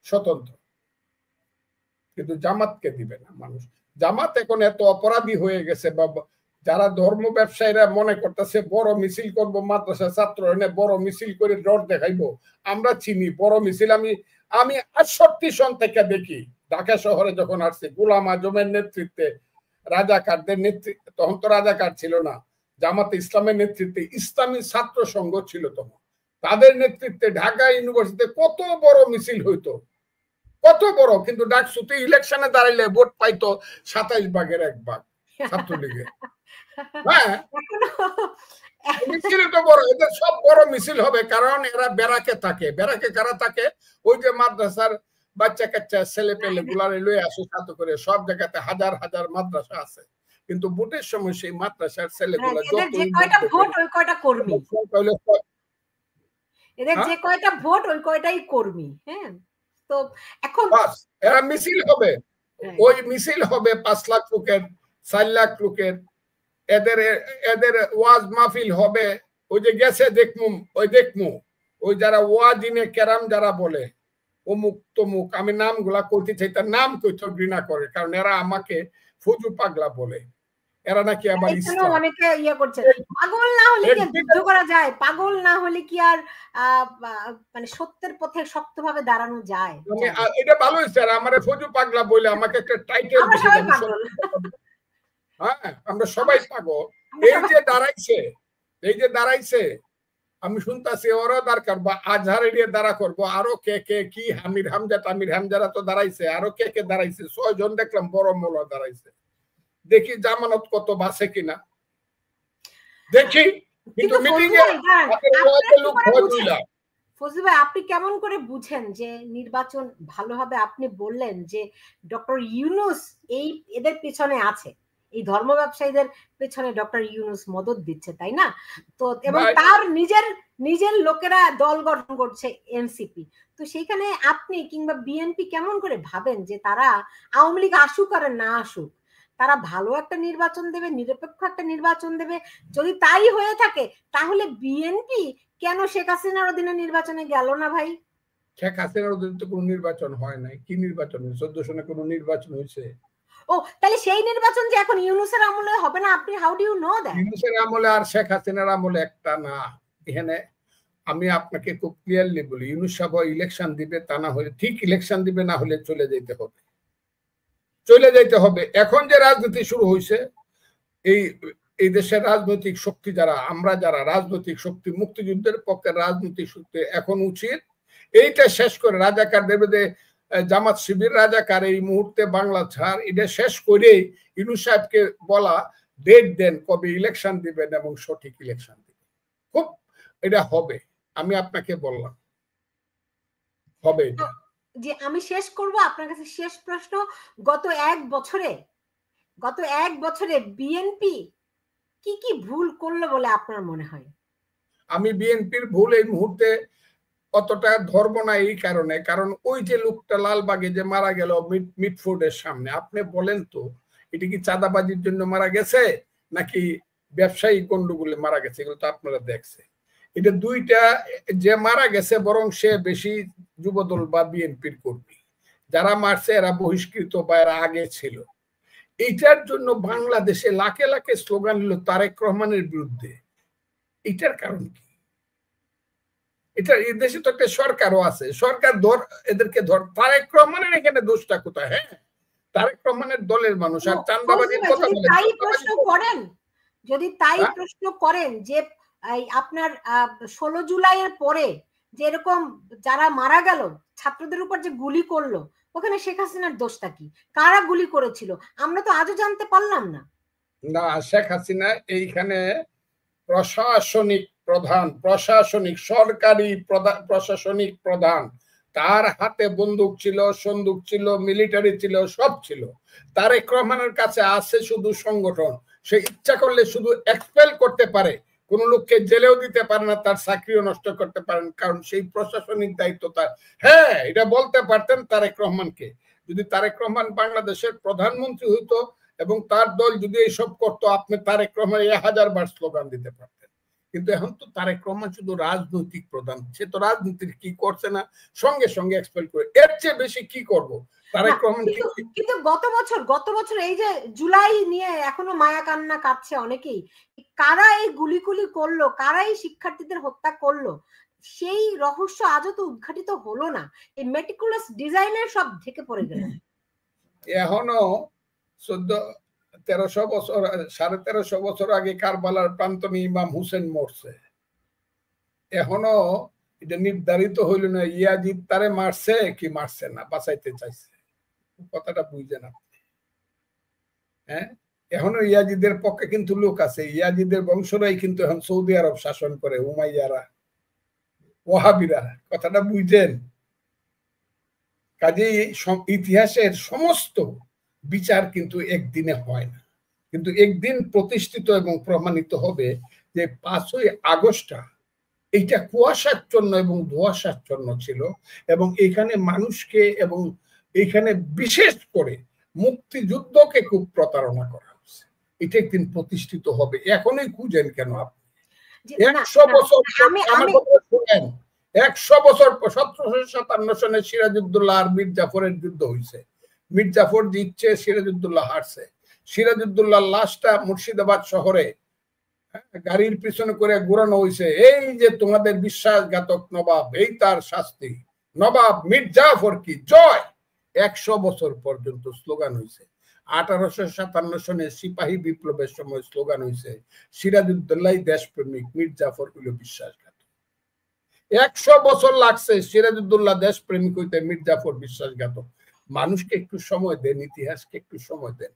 স্বতন্ত্র, কিন্তু জামাতকে দিবে না মানুষ। জামাত এখন এত অপরাধী হয়ে গেছে, বা যারা ধর্ম ব্যবসায়ীরা মনে করতেছে বড় মিছিল করব, মাদ্রাসা ছাত্র এনে বড় মিছিল করে ডর দেখাইবো। আমরা চিনি বড় মিছিল, আমি 68 সন থেকে দেখি ঢাকা শহরে যখন আসছে গোলাম আজমের নেতৃত্বে, রাজাকারদের নেতৃত্বে, তখন তো রাজাকার ছিল না, জামাতে ইসলামের নেতৃত্বে ইসলামী ছাত্র সংঘ ছিল তখন, তাদের নেতৃত্বে ঢাকা ইউনিভার্সিটিতে কত বড় মিছিল হইতো, কত বড়। কিন্তু ডাকসুতে ইলেকশনে দাঁড়াইলে ভোট পাইতো 27 ভাগের 1 ভাগ ছাত্রলীগের। হ্যাঁ, মিছিল তো বড়, এদের সব বড় মিছিল হবে, কারণ এরা বেড়াকে থাকে। বেড়াকে কারা থাকে? ওই যে মাদ্রাসার বাচ্চা কাচ্চা ছেলে পেলে গুলারে লয়ে আসে সাথে করে, সব জায়গাতে হাজার হাজার মাদ্রাসা আছে, কিন্তু ভোটের সময় সেই মাদ্রাসার ছেলেগুলা এদের যে কয়টা ভোট ওই কয়টা কর্মী, এদের যে কয়টা ভোট ওই কয়টাই কর্মী। হ্যাঁ, তো এখন এরা মিছিল হবে, ওই মিছিল হবে 5 লাখ লোকের, 4 লাখ লোকের, এদের এদের ওয়াজ মাহফিল হবে। ওই যে গেছে দেখমু, ওই যারা ওয়াজিনে কেরাম যারা বলে অমুক তমুক, আমি নামগুলা কইতে চাই, তার নাম কইতে ঘৃণা করে, কারণ এরা আমাকে ফুজু পাগলা বলে। এরা নাকি আবার ইসলাম, অনেকে ইয়ে করছে। পাগল না হলে কি যুদ্ধ করা যায়? পাগল না হলে কি আর মানে সত্যের পথে শক্তভাবে দাঁড়ানো যায়? এটা ভালো হইছে, আর আমারে ফুজু পাগলা বলে আমাকে একটা টাইটেল দিছে। হ্যাঁ, আমরা সবাই পাগল। এই যে দাঁড়াইছে, আমি শুনতাছি ওরা দরকার বা আজহার এরিয়া দাঁড়া করবো, আরো কে কে কি আমির হামজারা তো দাঁড়াইছে, আরো কে কে দাঁড়াইছে, 6 জন দেখলাম বড় মোলা দাঁড়াইছে। দেখি জামানত কত বাসে কিনা দেখি, কিন্তু মিটিং এ ফজলু ভাই, আপনি কেমন করে বুঝেন যে নির্বাচন ভালো হবে? আপনি বললেন যে ডক্টর ইউনূস এদের পেছনে আছে, এই ধর্ম ব্যবসায়ীদের পেছনে ডক্টর ইউনূস মদত দিচ্ছে, তাই না? তো এবং তার নিজের লোকেরা দল গঠন করছে এনসিপি। তো সেইখানে আপনি কিংবা বিএনপি কেমন করে ভাবেন যে তারা আওয়ামী লীগ আসুক আর না আসুক, তারা ভালো একটা নির্বাচন দেবে, নিরপেক্ষ একটা নির্বাচন দেবে? যদি তাই হয়ে থাকে তাহলে বিএনপি কেন শেখ হাসিনার অধীনে নির্বাচনে গেল না ভাই? শেখ হাসিনার অধীনে তো কোনো নির্বাচন হয় নাই। কি নির্বাচন? 14 সনে কোনো নির্বাচন হয়েছে? ও, তাহলে সেই নির্বাচন যে এখন ইউনূসের আমলে হবে না, আপনি how do you know that? ইউনূসের আমলে আর শেখ হাসিনার আমলে একটা না। এখানে আমি আপনাকে খুব ক্লিয়ারলি বলি, ইউনূস সাহেব ইলেকশন দিবে, তা না হলে ঠিক ইলেকশন দিবে, না হলে চলে যেতে হবে। এখন যে রাজনীতি শুরু হয়েছে, এই দেশের রাজনৈতিক শক্তি যারা, আমরা যারা রাজনৈতিক শক্তি, মুক্তিযুদ্ধের পক্ষে রাজনৈতিক শক্তি, এখন উচিত এইটা শেষ করে, রাজাকার দেবে জামাত শিবির রাজাকার এই মুহূর্তে বাংলা ছাড়, এটা শেষ করে ইউনূস সাহেবকে বলা ডেট দেন কবে ইলেকশন দিবেন এবং সঠিক ইলেকশন দিবেন। খুব এটা হবে, আমি আপনাকে বললাম হবে এটা। যে আমি শেষ করব আপনার কাছে শেষ প্রশ্ন, গত এক বছরে বিএনপি কি কি ভুল করলো বলে আপনার মনে হয়? আমি বিএনপির ভুল এই মুহূর্তে অতটা ধরবো না, এই কারণে, কারণ ওই যে লোকটা লালবাগে যে মারা গেল মিটফোর্ডের সামনে, আপনি বলেন তো এটা কি চাঁদাবাজির জন্য মারা গেছে নাকি ব্যবসায়ী গন্ডগোলে মারা গেছে? এগুলো তো আপনারা দেখছেন। এটা দুইটা, যে মারা গেছে বরং সে বেশি যুবদল বা বিএনপির কর্মী, যারা মারছে এরা বহিষ্কৃত বা এরা আগে ছিল। এইটার জন্য বাংলাদেশে লাখে লাখে স্লোগান হলো তারেক রহমানের বিরুদ্ধে। এটার কারণ কি? এটা এই দেশে তো একটা সরকারও আছে, সরকার এদেরকে তারেক রহমানের এখানে দোষটা কোথায়? হ্যাঁ, তারেক রহমানের দলের মানুষ আর চাঁদাবাজির কথা বলেন। যদি তাই প্রশ্ন করেন যে আপনার 16 জুলাইয়ের পরে যে এরকম যারা মারা গেল, ছাত্রদের উপর যে গুলি করলো, ওখানে শেখ হাসিনার দোষটা কি? কারা গুলি করেছিল আমরা তো আজও জানতে পারলাম না। না, শেখ হাসিনা এইখানে প্রশাসনিক প্রধান, প্রশাসনিক সরকারি প্রশাসনিক প্রধান, তার হাতে বন্দুক ছিল, সন্দুক ছিল, মিলিটারি ছিল, সব ছিল। তারেক রহমানের কাছে আছে শুধু সংগঠন। সে ইচ্ছা করলে শুধু এক্সপেল করতে পারে, কোন লোককে জেলেও দিতে পারে না, তার চাকরিও নষ্ট করতে পারেন, কারণ সেই প্রশাসনিক দায়িত্ব তার। হ্যাঁ, এটা বলতে পারতেন তারেক রহমানকে। যদি তারেক রহমান বাংলাদেশের প্রধানমন্ত্রী হইতো এবং তার দল যদি এইসব করতো, আপনি তারেক রহমান 1000 বার স্লোগান দিতে পারতেন। কিন্তু এখন তো তারেক রহমান শুধু রাজনৈতিক প্রধান, সে তো রাজনীতির কি করছে না, সঙ্গে সঙ্গে এক্সপেল করে। এর চেয়ে বেশি কি করব তারেক রহমান? কিন্তু গত বছর এই যে জুলাই নিয়ে এখনো মায়া কান্না কাটছে অনেকেই, কারা এই গুলিগুলি করলো, কারা এই শিক্ষার্থীদের হত্যা করলো, সেই রহস্য আজও তো উদ্ঘাটিত হলো না। এই মেটিকুলাস ডিজাইনের সব ঢেকে পড়ে গেল। এখনো 1300 বছর, 1350 বছর আগে কারবালার প্রান্তনী ইমাম হুসেন মরছে। এখনো এটা নির্ধারিত হইল না ইয়াজিদ তারে মারছে কি মারছে না, বাঁচাইতে চাইছে। কথাটা বুঝছেন আপনি? হ্যাঁ, এখনো ইয়াজিদের পক্ষে কিন্তু লোক আছে। ইয়াজিদের বংশরাই কিন্তু এখন সৌদি আরব শাসন করে, উমাইয়ারা, ওয়াহাবিরা। কথাটা বুঝছেন? কাজেই ইতিহাসের সমস্ত বিচার কিন্তু একদিনে হয় না, কিন্তু একদিন প্রতিষ্ঠিত এবং প্রমাণিত হবে যে 5ই আগস্টটা এইটা কুয়াশাচ্ছন্ন এবং ধোঁয়াশাচ্ছন্ন ছিল, এবং এখানে মানুষকে এবং এখানে বিশেষ করে মুক্তিযুদ্ধকে খুব প্রতারণা করা হচ্ছে। এটা একদিন প্রতিষ্ঠিত হবে। এখনই খুঁজেন কেন আপনি? 100 বছর, 100 বছর 1757 সনে সিরাজউদ্দৌলা আর মীর জাফরের যুদ্ধ হয়েছে। মীর জাফর জিতছে, সিরাজউদ্দৌলা হারছে। সিরাজউদ্দৌলার লাশটা মুর্শিদাবাদ শহরে গাড়ির পিছনে করে ঘোরানো হয়েছে। এই যে তোমাদের বিশ্বাসঘাতক নবাব, এই তার শাস্তি, নবাব মীর জাফর কি জয়। 100 বছর পর্যন্ত স্লোগান হয়েছে। 1857 সনে সিপাহী বিপ্লবের সময় স্লোগান হয়েছে সিরাজউদ্দৌলাই দেশপ্রেমিক, মীর জাফর হইল বিশ্বাসঘাতক। 100 বছর লাগছে সিরাজউদ্দৌলা দেশপ্রেমিক হইতে, মীর জাফর বিশ্বাসঘাতক। মানুষকে একটু সময় দেন, ইতিহাসকে একটু সময় দেন।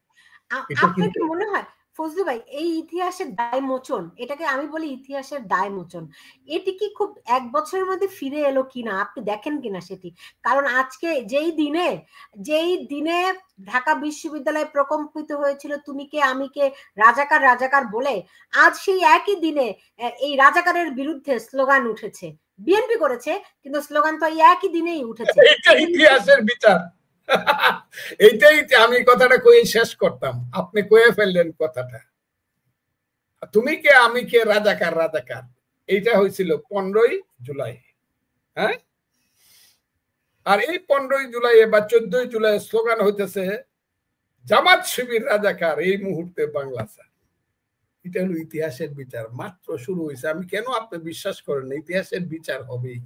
আপনার কি মনে হয় ফজলু ভাই এই ইতিহাসের দায় মোচন, এটাকে আমি বলি ইতিহাসের দায় মোচন, এটি কি খুব 1 বছরের মধ্যে ফিরে এলো কিনা, আপনি দেখেন কিনা সেটি? কারণ আজকে যেই দিনে ঢাকা বিশ্ববিদ্যালয় প্রকম্পিত হয়েছিল তুমি কে আমি কে রাজাকার রাজাকার বলে, আজ সেই একই দিনে এই রাজাকারের বিরুদ্ধে স্লোগান উঠেছে। বিএনপি করেছে, কিন্তু স্লোগান তো এই একই দিনেই উঠেছে। এটা ইতিহাসের বিচার। এইটাই আমি কথাটা কই শেষ করতাম, আপনি কয়ে ফেললেন কথাটা। তুমি কে আমি কে রাজাকার রাজাকার, এইটা হয়েছিল 15ই জুলাই। হ্যাঁ, আর এই 15ই জুলাই বা 14ই জুলাই স্লোগান হইতেছে জামাত শিবির রাজাকার এই মুহূর্তে বাংলা ছাড়। এটা হলো ইতিহাসের বিচার, মাত্র শুরু হয়েছে। আমি কেন আপনি বিশ্বাস করেন না? ইতিহাসের বিচার হবেই,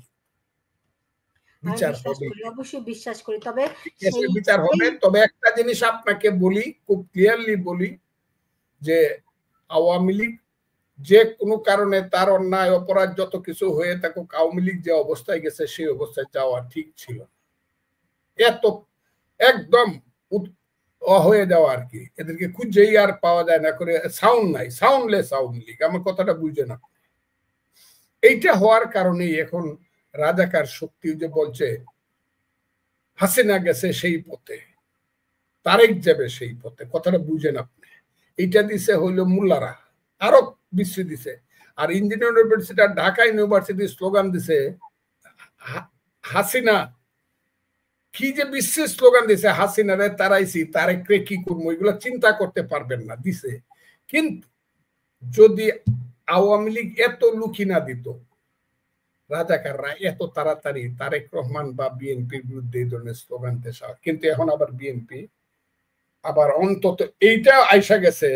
বিচার হবে, অবশ্যই বিশ্বাস করি। তবে বিচার হবে। তবে একটা জিনিস আপনাকে বলি, খুব ক্লিয়ারলি বলি, যে আওয়ামী লীগ যে কোনো কারণে তার অন্যায় অপরাধ যত কিছু হয়ে থাকুক, আওয়ামী লীগ যে অবস্থায় গেছে সেই অবস্থায় যাওয়া ঠিক ছিল। এত একদম হয়ে যাওয়া আর কি, এদেরকে খুঁজেই আর পাওয়া যায় না, করে সাউন্ড নাই, সাউন্ডলেস আওয়ামী লীগ। আমার কথাটা বুঝে না। এইটা হওয়ার কারণেই এখন রাজাকার শক্তি যে বলছে হাসিনা গেছে সেই পথে, তারেক যাবে সেই পথে। কথাটা বুঝেন আপনি? এইটা দিছে হইলো মোল্লারা, আরো বিশ্রী দিছে। আর ইঞ্জিনিয়ারিং ইউনিভার্সিটি আর ঢাকা ইউনিভার্সিটি স্লোগান দিছে হাসিনা, কি যে বিশ্রী স্লোগান দিছে, হাসিনারে তারাইছি, তারেকরে কি করবো, এগুলো চিন্তা করতে পারবেন না দিছে। কিন্তু যদি আওয়ামী লীগ এত লুকি না দিত, রাজাকাররা এত তাড়াতাড়ি তারেক রহমান বা বিএনপির বিরুদ্ধে এই ধরনের স্লোগান দেশা। কিন্তু এখন আবার বিএনপি আবার অন্তত এইটা আইসা গেছে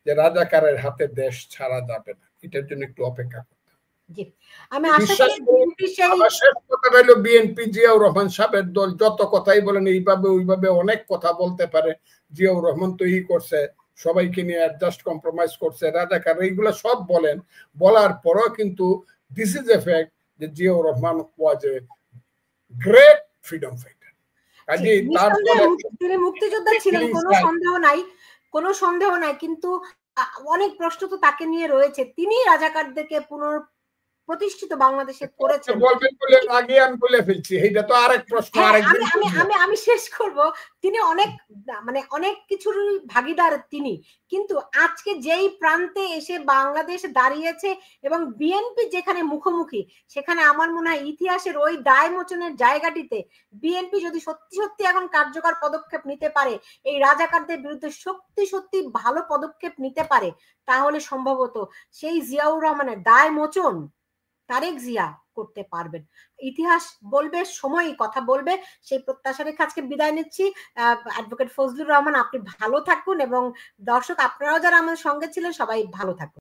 যে রাজাকারের হাতে দেশ ছাড়া যাবে না। এটার জন্য একটু অপেক্ষা করতে হবে। বিএনপি জিয়াউর রহমান সাহেবের দল যত কথাই বলেন, এইভাবে ওইভাবে অনেক কথা বলতে পারে। জিয়াউর রহমান তো ই করছে, সবাইকে নিয়ে অ্যাডজাস্ট কম্প্রোমাইজ করছে, রাজাকার এইগুলো সব বলেন। বলার পরও কিন্তু দিস ইজ এ ফ্যাক্ট যে জিয়াউর রহমান ওয়াজ এ গ্রেট ফ্রিডম ফাইটার। কাজেই তারপরে তিনি মুক্তিযোদ্ধা ছিলেন, কোনো সন্দেহ নাই, কিন্তু অনেক প্রশ্ন তো তাকে নিয়ে রয়েছে। তিনি রাজাকারদেরকে প্রতিষ্ঠিত বাংলাদেশে করেছেন। বলবেন বলে আগে আমি বলে ফেলছি, এইটা তো আরেক প্রশ্ন। আমি শেষ করব। তিনি অনেক কিছুর ভাগিদার তিনি, কিন্তু আজকে যেই প্রান্তে এসে বাংলাদেশ দাঁড়িয়েছে এবং বিএনপি যেখানে মুখোমুখি, সেখানে আমার মনে হয় ইতিহাসের ওই দায় মোচনের জায়গাটিতে বিএনপি যদি সত্যি সত্যি এখন কার্যকর পদক্ষেপ নিতে পারে, এই রাজাকারদের বিরুদ্ধে সত্যি ভালো পদক্ষেপ নিতে পারে, তাহলে সম্ভবত সেই জিয়াউর রহমানের দায় মোচন তারেক জিয়া করতে পারবেন। ইতিহাস বলবে, সময় কথা বলবে, সেই প্রত্যাশা রেখে আজকে বিদায় নিচ্ছি। অ্যাডভোকেট ফজলুর রহমান, আপনি ভালো থাকুন এবং দর্শক আপনারাও যারা আমাদের সঙ্গে ছিলেন সবাই ভালো থাকুন।